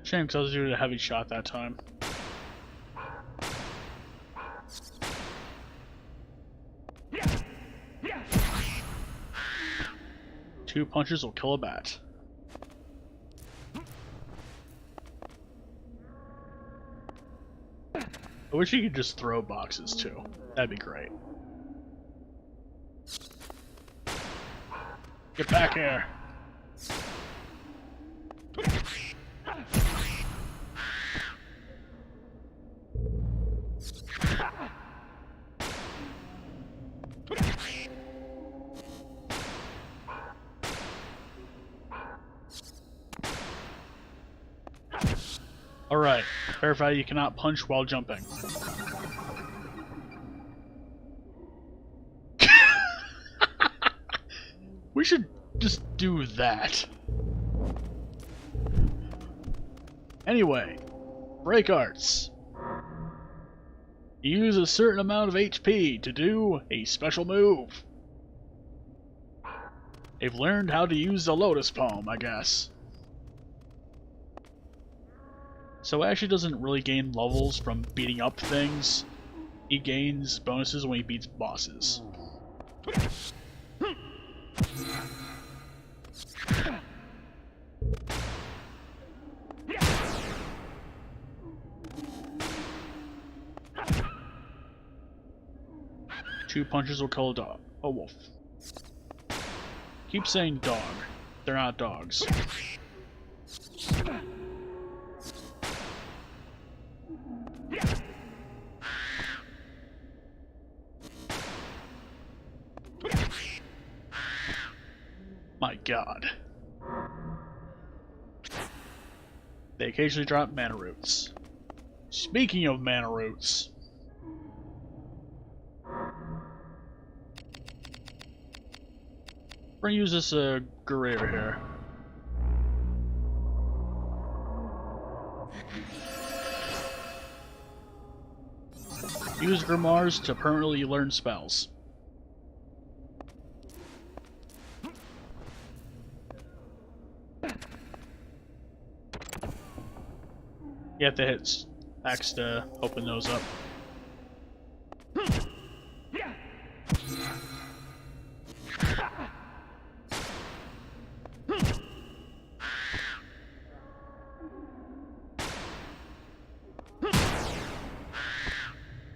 Speaker 1: Shame, because I was doing a heavy shot that time. Two punches will kill a bat. I wish you could just throw boxes too. That'd be great. Get back here. Alright, verify you cannot punch while jumping. We should just do that. Anyway, break arts. You use a certain amount of HP to do a special move. They've learned how to use the lotus palm, I guess. So Ashley doesn't really gain levels from beating up things. He gains bonuses when he beats bosses. Two punches will kill a dog. A wolf. Keep saying dog. They're not dogs. My god. They occasionally drop mana roots. Speaking of mana roots, we're gonna use this Guerrero here. Use grimoires to permanently learn spells. You have to hit X to open those up.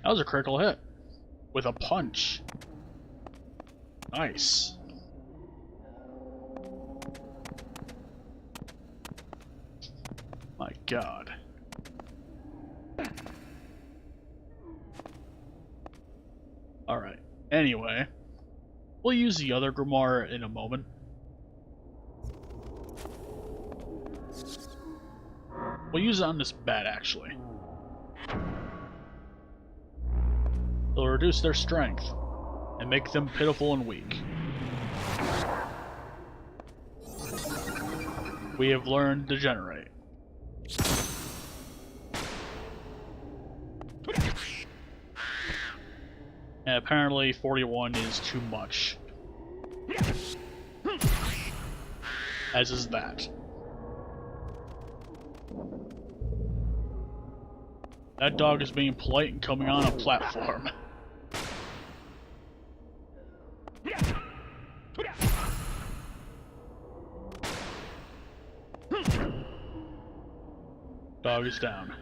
Speaker 1: That was a critical hit. With a punch. Nice. My god. Alright. Anyway. We'll use the other grimoire in a moment. We'll use it on this bat, actually. It'll reduce their strength and make them pitiful and weak. We have learned Degenerate. And apparently 41 is too much. As is that. That dog is being polite and coming on a platform. Dog is down.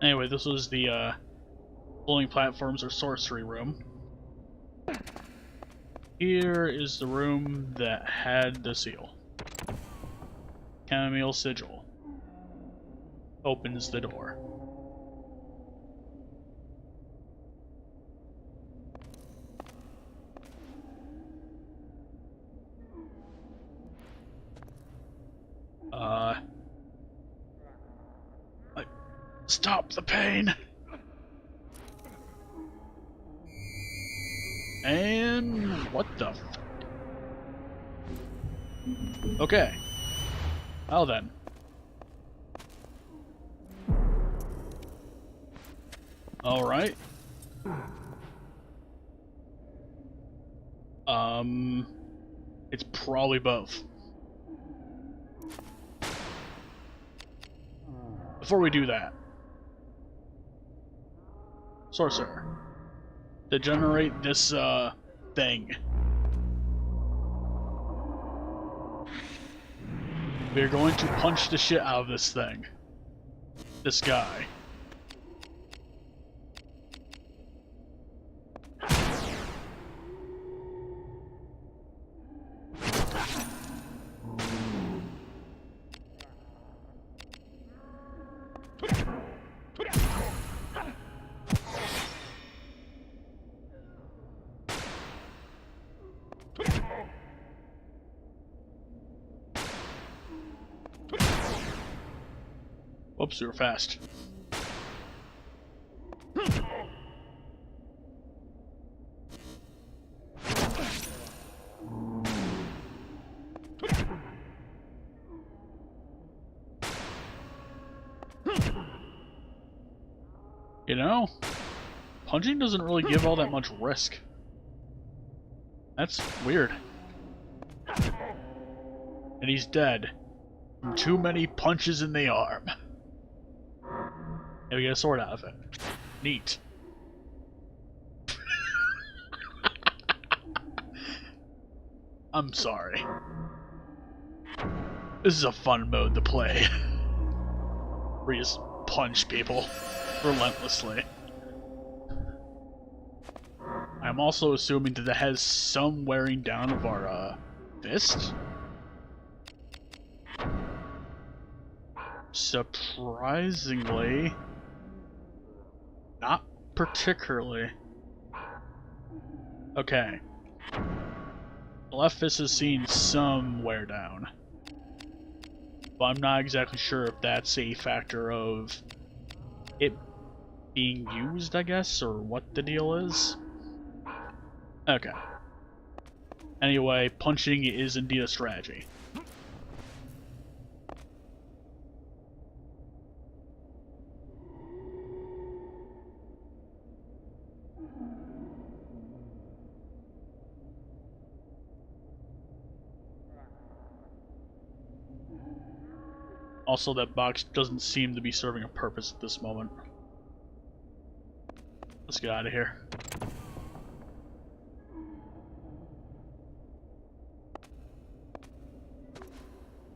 Speaker 1: Anyway, this was the floating platforms or sorcery room. Here is the room that had the seal. Chamomile sigil. Opens the door. Stop the pain! And what the f— Okay. Well then. Alright. It's probably both. Before we do that, Sorcerer, degenerate this thing. We're going to punch the shit out of this thing. This guy. Whoops, we were fast. You know, punching doesn't really give all that much risk. That's weird. And he's dead from too many punches in the arm. And we get a sword out of it. Neat. I'm sorry. This is a fun mode to play. Where you just punch people relentlessly. I'm also assuming that it has some wearing down of our fist. Surprisingly, not particularly. Okay. The left fist has seen some wear down. But I'm not exactly sure if that's a factor of it being used, I guess, or what the deal is. Okay. Anyway, punching is indeed a strategy. Also, that box doesn't seem to be serving a purpose at this moment. Let's get out of here.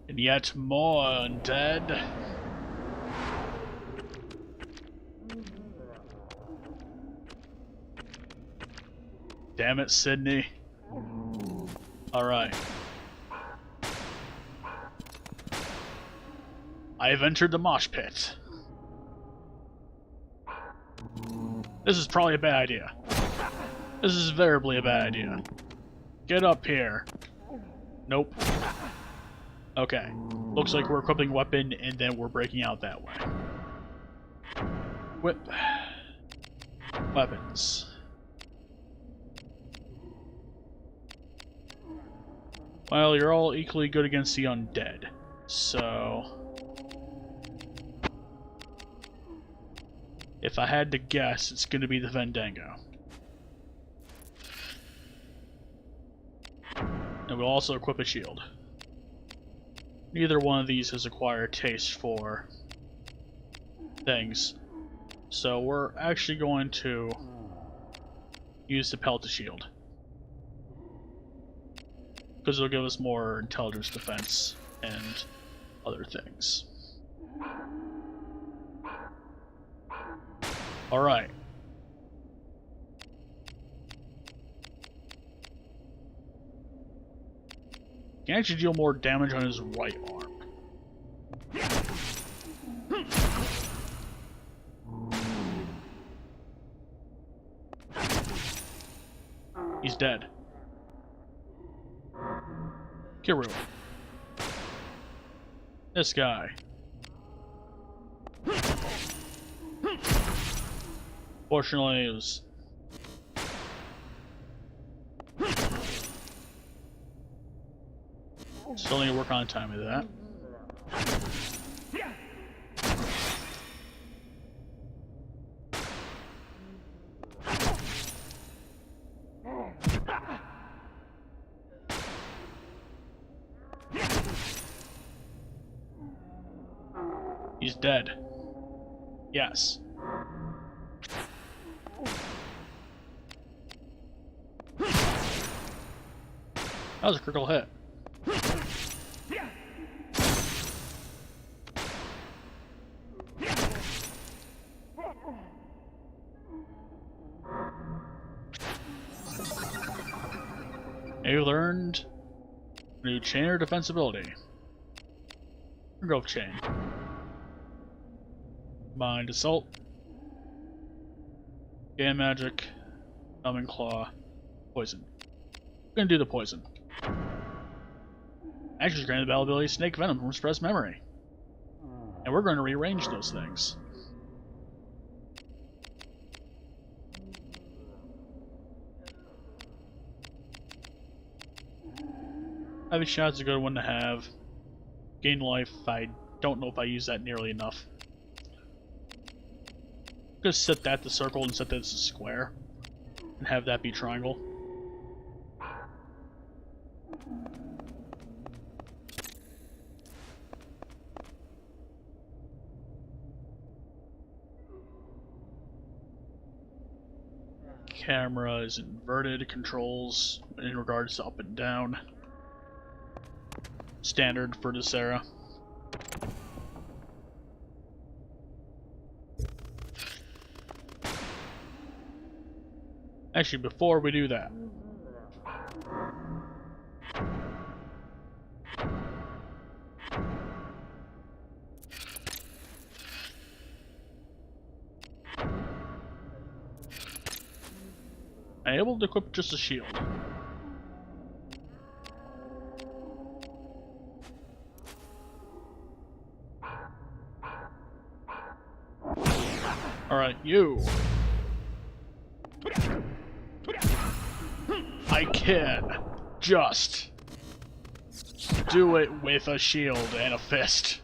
Speaker 1: And yet more undead. Damn it, Sydney. Alright. I have entered the mosh pit. This is probably a bad idea. This is invariably a bad idea. Get up here. Nope. Okay. Looks like we're equipping weapon and then we're breaking out that way. Whip. Weapons. Well, you're all equally good against the undead. So... if I had to guess, it's going to be the Fandango. And we'll also equip a shield. Neither one of these has acquired taste for things. So we're actually going to use the Pelta shield. Because it'll give us more intelligence defense and other things. Alright. Can actually deal more damage on his right arm. He's dead. Kiru. This guy. Fortunately, it was... still need to work on timing of that. He's dead. Yes. That was a critical hit. You learned new chain or defensibility. Growth chain. Mind assault. Gain magic. Numbing claw. Poison. We're gonna do the poison. Actions granted the battle ability Snake Venom from Suppressed Memory. And we're going to rearrange those things. Heavy Shot's a good one to have. Gain life, I don't know if I use that nearly enough. Just set that to circle and set that to square. And have that be triangle. Camera is inverted controls in regards to up and down. Standard for this era. Actually, before we do that, I'm able to equip just a shield. Alright, you. I can just do it with a shield and a fist.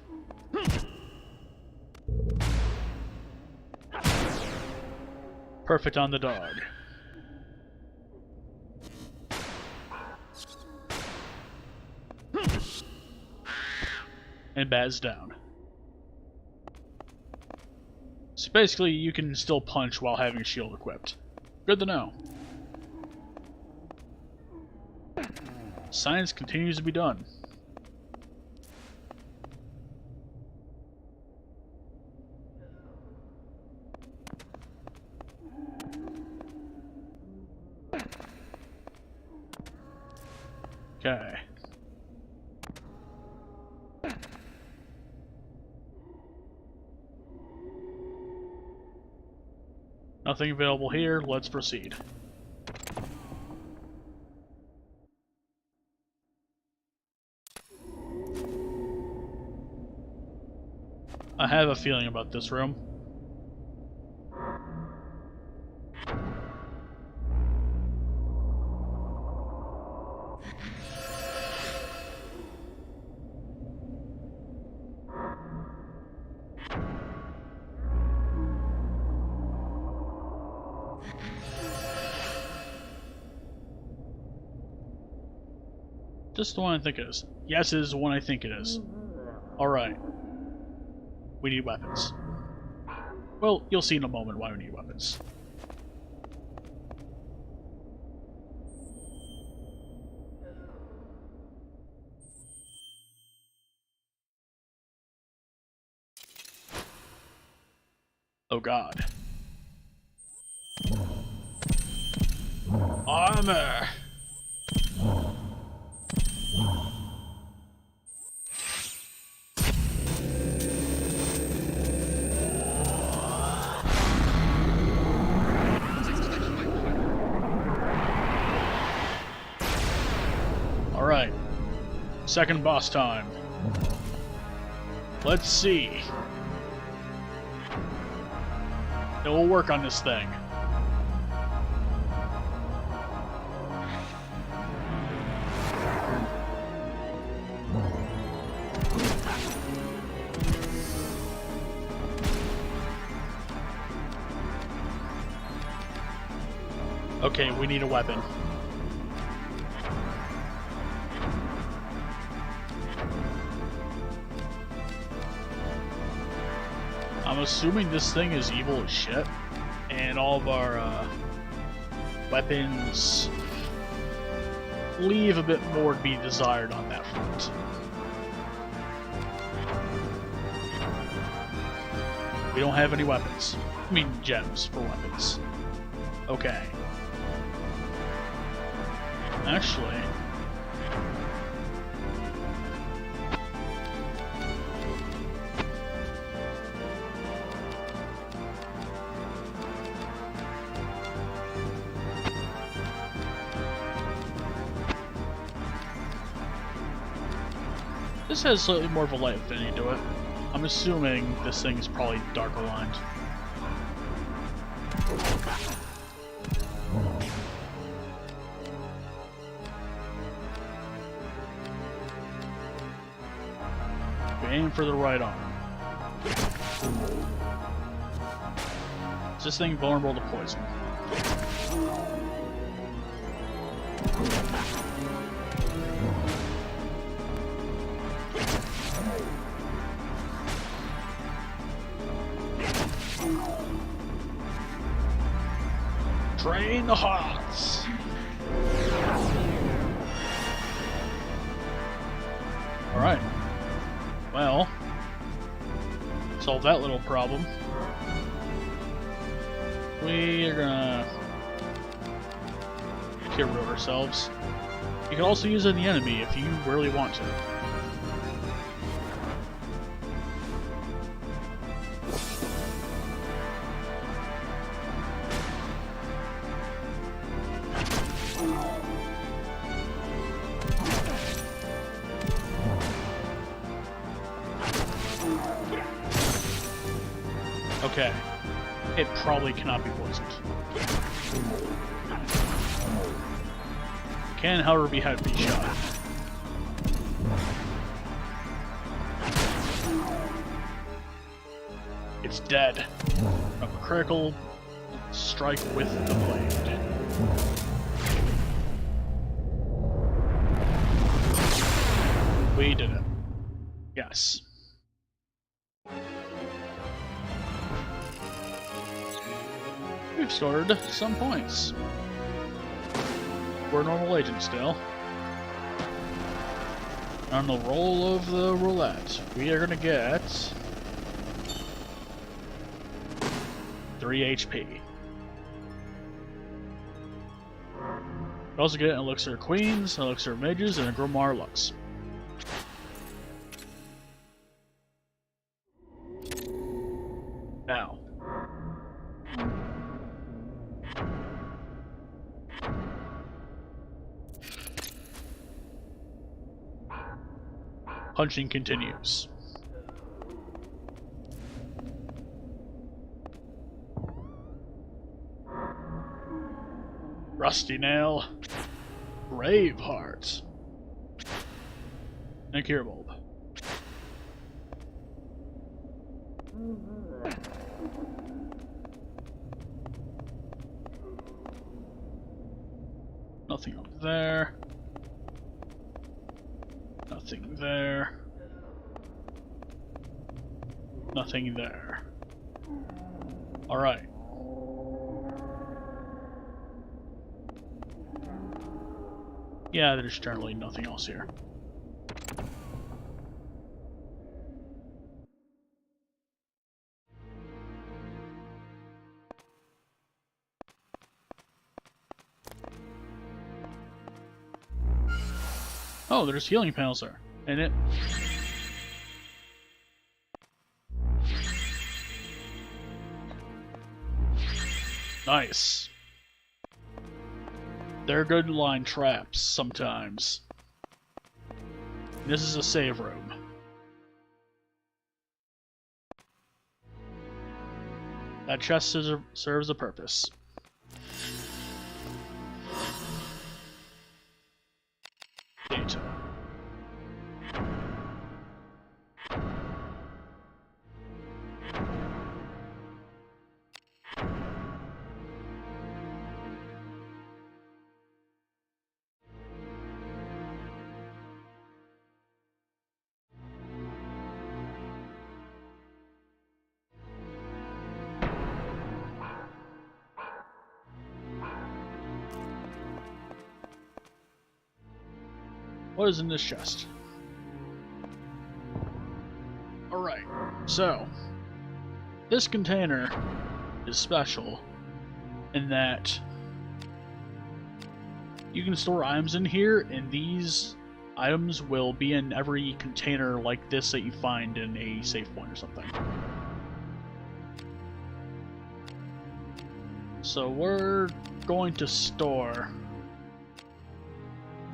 Speaker 1: Perfect on the dog. And Baz down. So basically, you can still punch while having a shield equipped. Good to know. Science continues to be done. Okay. Nothing available here. Let's proceed. I have a feeling about this room. This is the one I think it is. Yes, it is the one I think it is. Alright. We need weapons. Well, you'll see in a moment why we need weapons. Oh god. Armor! Alright. Second boss time. Let's see. It will work on this thing. Okay, we need a weapon. I'm assuming this thing is evil as shit, and all of our weapons leave a bit more to be desired on that front. We don't have any weapons. I mean, gems for weapons. Okay. Actually... this has slightly more of a light affinity to it. I'm assuming this thing is probably dark aligned. We aim for the right arm. Is this thing vulnerable to poison? Drain the hearts! Alright. Well, solve that little problem. We're gonna get rid of ourselves. You can also use it on the enemy if you really want to. Okay. It probably cannot be poisoned. It can, however, be heavy shot. It's dead. A critical strike with the blade. We did it. Yes. We've scored some points. We're a normal agent still. On the roll of the roulette, we are gonna get 3 HP. We also get an Elixir of Queens, an Elixir of Mages, and a Grimoire Lux. Now, Hunting continues. Rusty Nail. Braveheart. And a Cure Bulb. Nothing up there. Nothing there. Nothing there. Alright. Yeah, there's generally nothing else here. Oh, there's healing panels there. And it... Nice. They're good line traps sometimes. This is a save room. That chest serves a purpose. Data. What is in this chest? Alright, so this container is special in that you can store items in here, and these items will be in every container like this that you find in a safe point or something. So we're going to store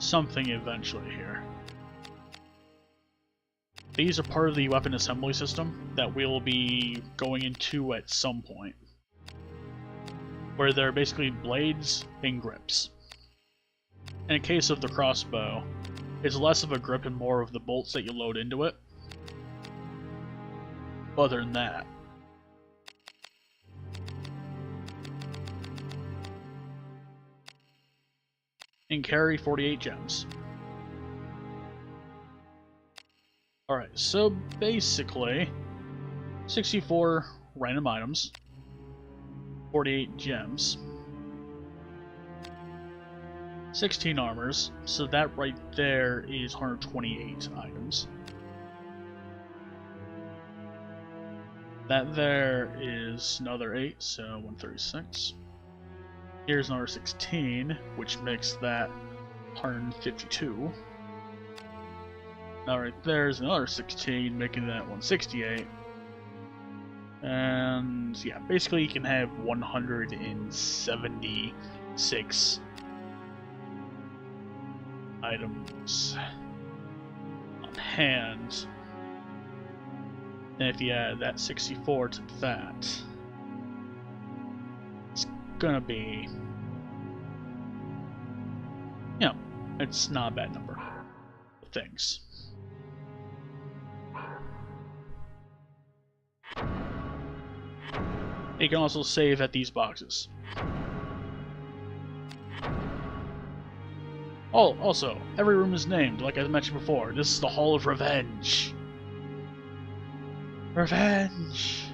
Speaker 1: something eventually here. These are part of the weapon assembly system that we'll be going into at some point, where they're basically blades and grips. In the case of the crossbow, it's less of a grip and more of the bolts that you load into it. Other than that, and carry 48 gems. Alright, so basically 64 random items, 48 gems, 16 armors, so that right there is 128 items. That there is another 8, so 136. Here's another 16, which makes that 152. Now right there's another 16, making that 168. And yeah, basically you can have 176 items on hand. And if you add that 64 to that, it's gonna be, you know, it's not a bad number of things. You can also save at these boxes. Oh, also, every room is named, like I mentioned before. This is the Hall of Revenge. Revenge!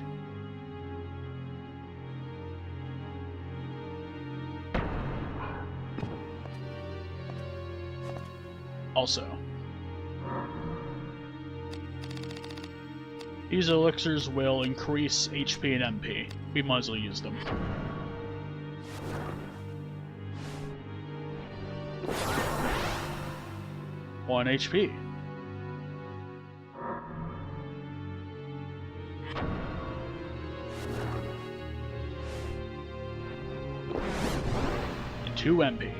Speaker 1: Also, these elixirs will increase HP and MP. We might as well use them. One HP. And 2 MP.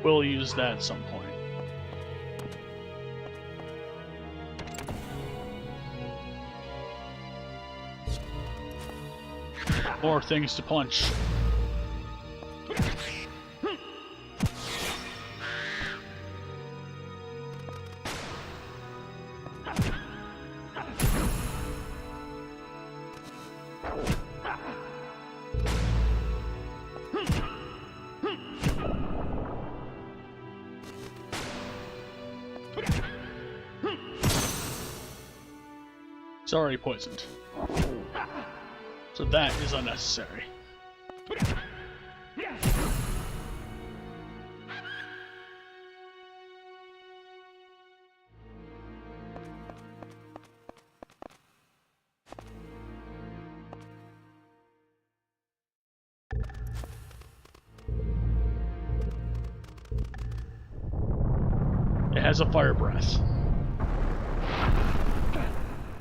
Speaker 1: We'll use that at some point. More things to punch. It's already poisoned. So that is unnecessary. It has a fire breath.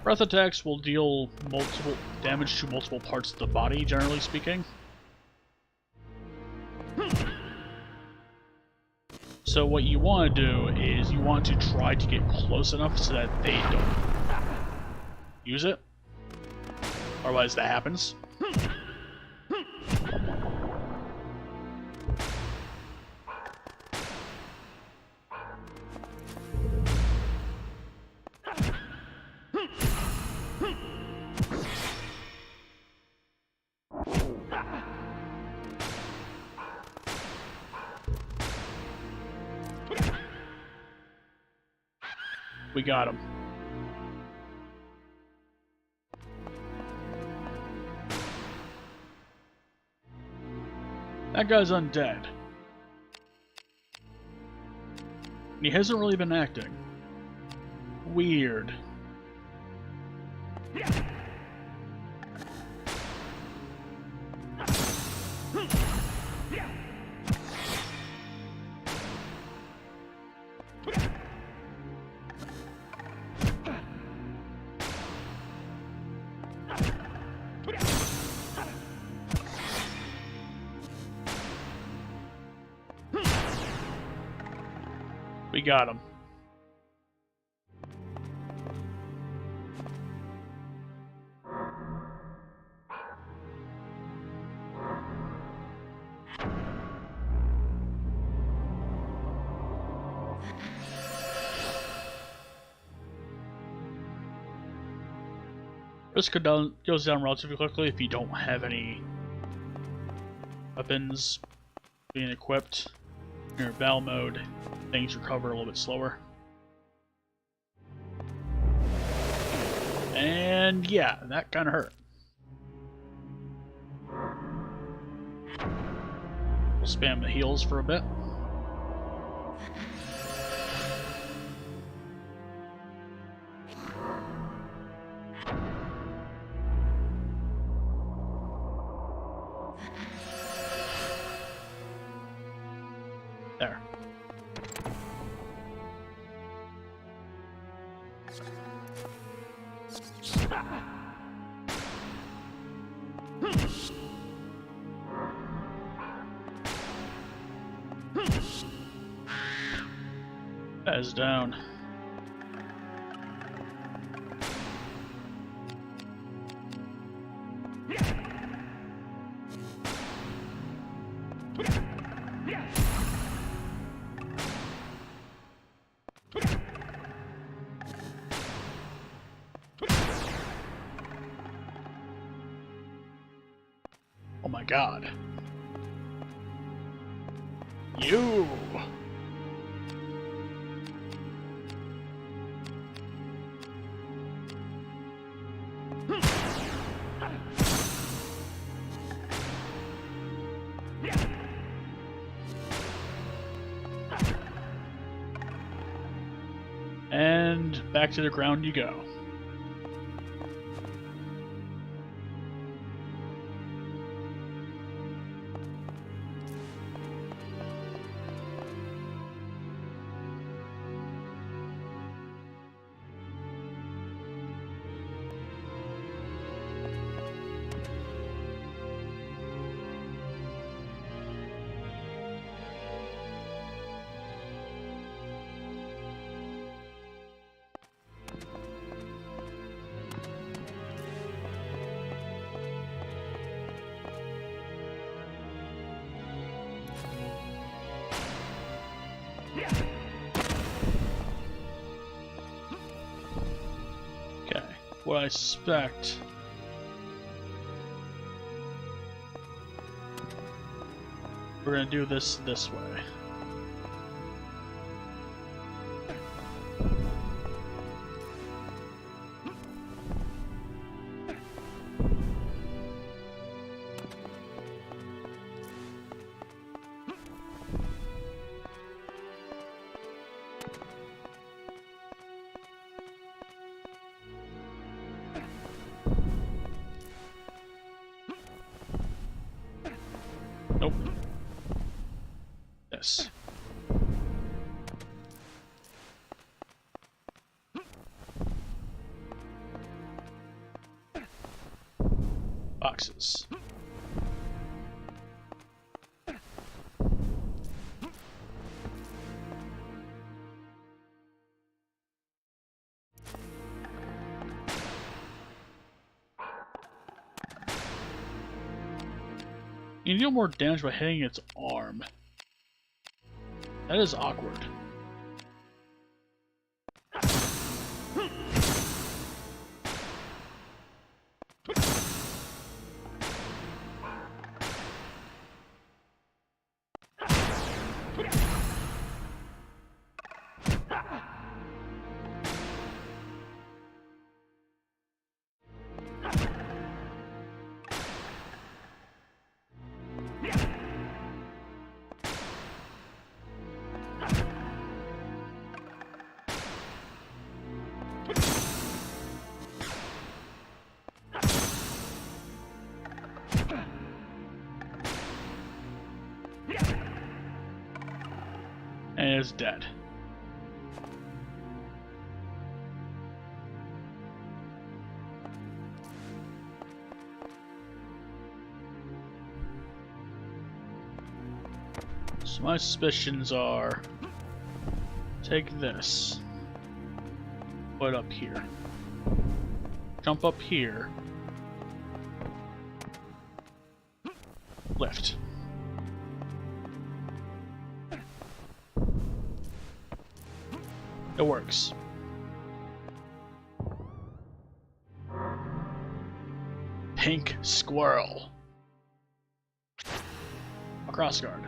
Speaker 1: Breath attacks will deal multiple damage to multiple parts of the body, generally speaking. So what you want to do is you want to try to get close enough so that they don't use it. Otherwise that happens. We got him. That guy's undead. And he hasn't really been acting. Weird. We got him. This goes down relatively quickly if you don't have any weapons being equipped. In your battle mode, things recover a little bit slower. And yeah, that kind of hurt. We'll spam the heals for a bit. There. That is down. Oh my god. You! And back to the ground you go. what I suspect. We're gonna do this way. Nope. Yes. Boxes. You deal more damage by hitting its arm. That is awkward. And it's dead. So my suspicions are, take this, put it up here, jump up here, lift. It works. Pink squirrel. A crossguard.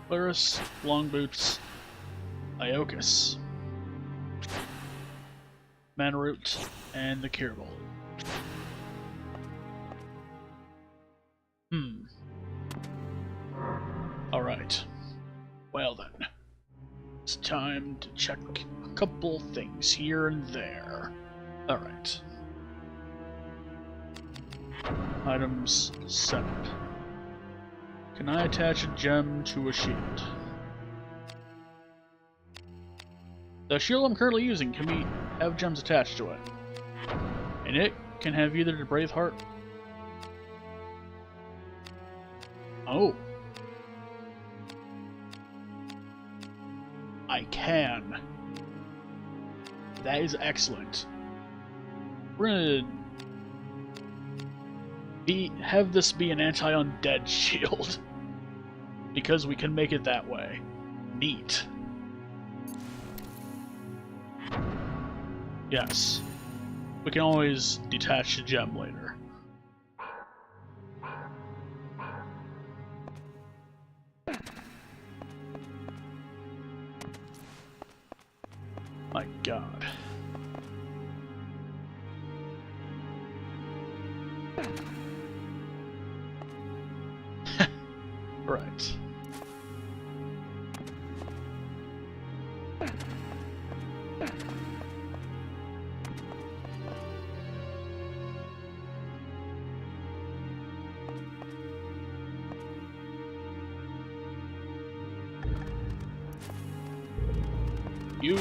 Speaker 1: Clarus, long boots, Iocus, Manroot, and the Cure Bowl. Alright. Well then. It's time to check a couple things here and there. Alright. Items 7. Can I attach a gem to a shield? The shield I'm currently using can be have gems attached to it. And it can have either the Braveheart. Oh. I can. That is excellent. We're gonna have this be an anti-undead shield. Because we can make it that way. Neat. Yes. We can always detach the gem later. My God. Right. You.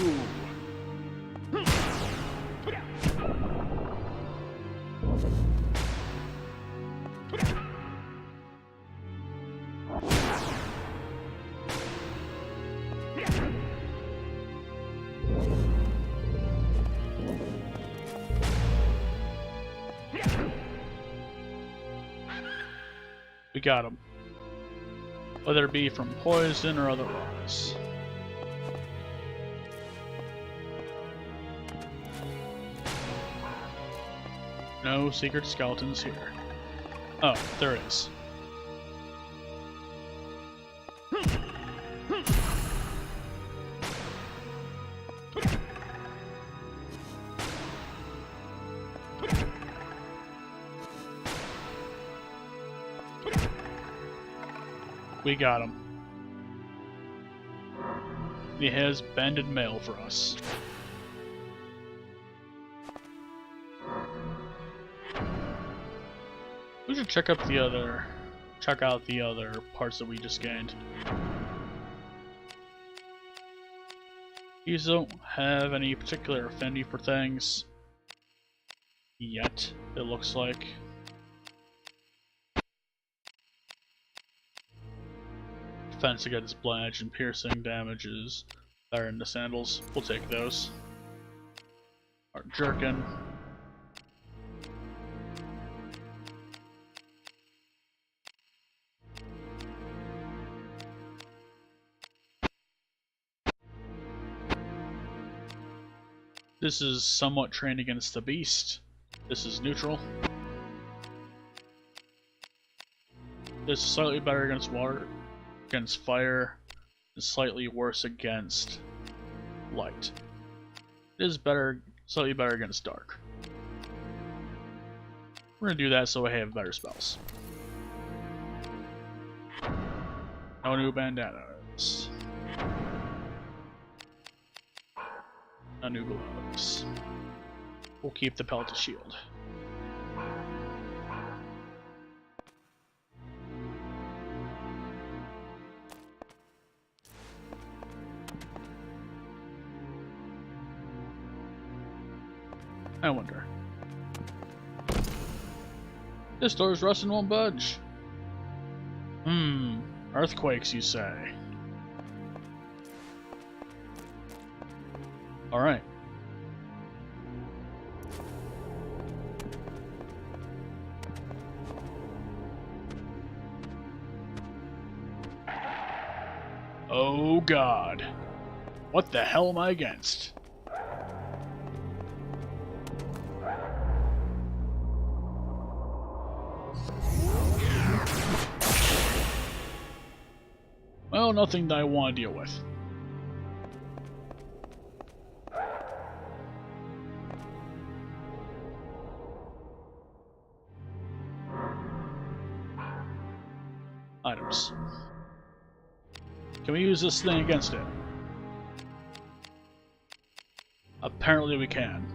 Speaker 1: We got him. Whether it be from poison or otherwise. No secret skeletons here. Oh, there is. We got him. He has banded mail for us. We should check out the other parts that we just gained. These don't have any particular affinity for things yet, it looks like. Defense against blanch and piercing damages are in the sandals. We'll take those. Our jerkin. This is somewhat trained against the beast. This is neutral. This is slightly better against water, against fire, and slightly worse against light. It is slightly better against dark. We're gonna do that so I have better spells. No new bandanas. No new gloves. We'll keep the pelted shield. I wonder. This door's rusting won't budge. Earthquakes, you say? Alright. Oh God. What the hell am I against? Well, nothing that I want to deal with. Items. Can we use this thing against it? Apparently we can.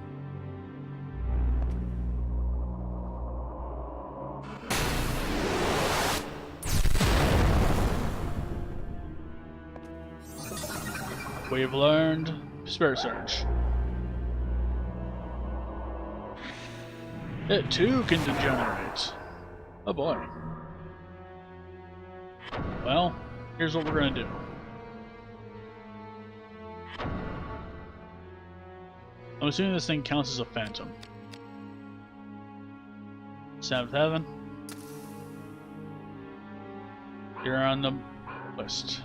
Speaker 1: We've learned Spirit Surge. It too can degenerate. Oh boy. Well, here's what we're gonna do. I'm assuming this thing counts as a phantom. Seventh Heaven. You're on the list.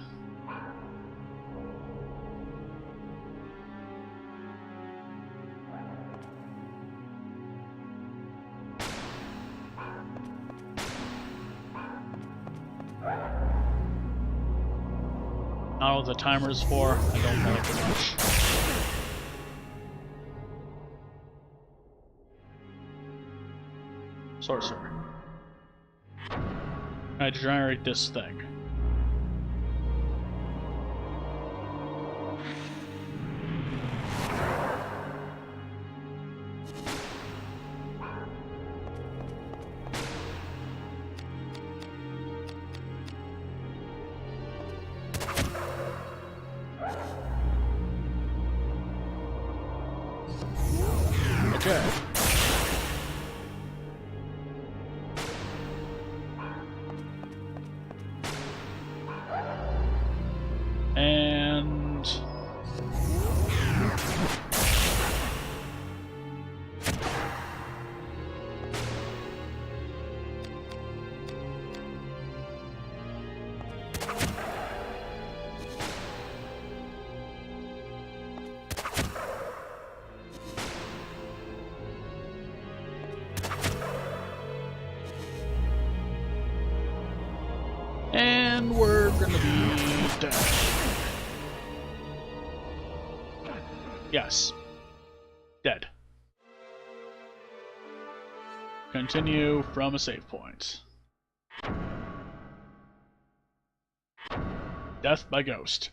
Speaker 1: I don't know what the timer is for. I don't like it much. Sorcerer. I generate this thing. Okay. And gonna be dead. Yes. Dead. Continue from a save point. Death by ghost.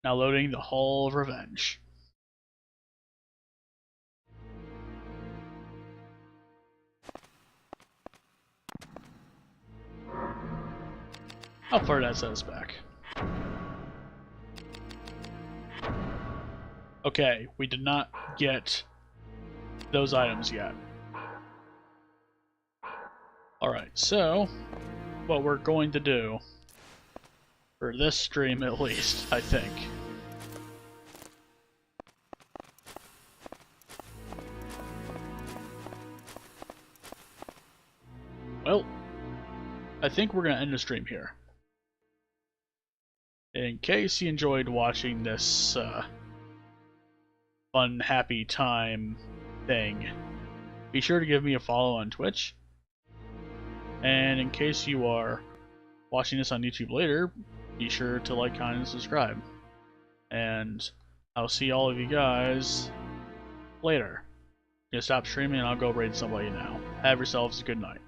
Speaker 1: Now loading the Hall of Revenge. How far did that set us back? Okay, we did not get those items yet. Alright, so what we're going to do, for this stream at least, I think, well, I think we're going to end the stream here. In case you enjoyed watching this fun, happy time thing, be sure to give me a follow on Twitch. And in case you are watching this on YouTube later, be sure to like, comment, and subscribe. And I'll see all of you guys later. I'm gonna stop streaming and I'll go raid somebody now. Have yourselves a good night.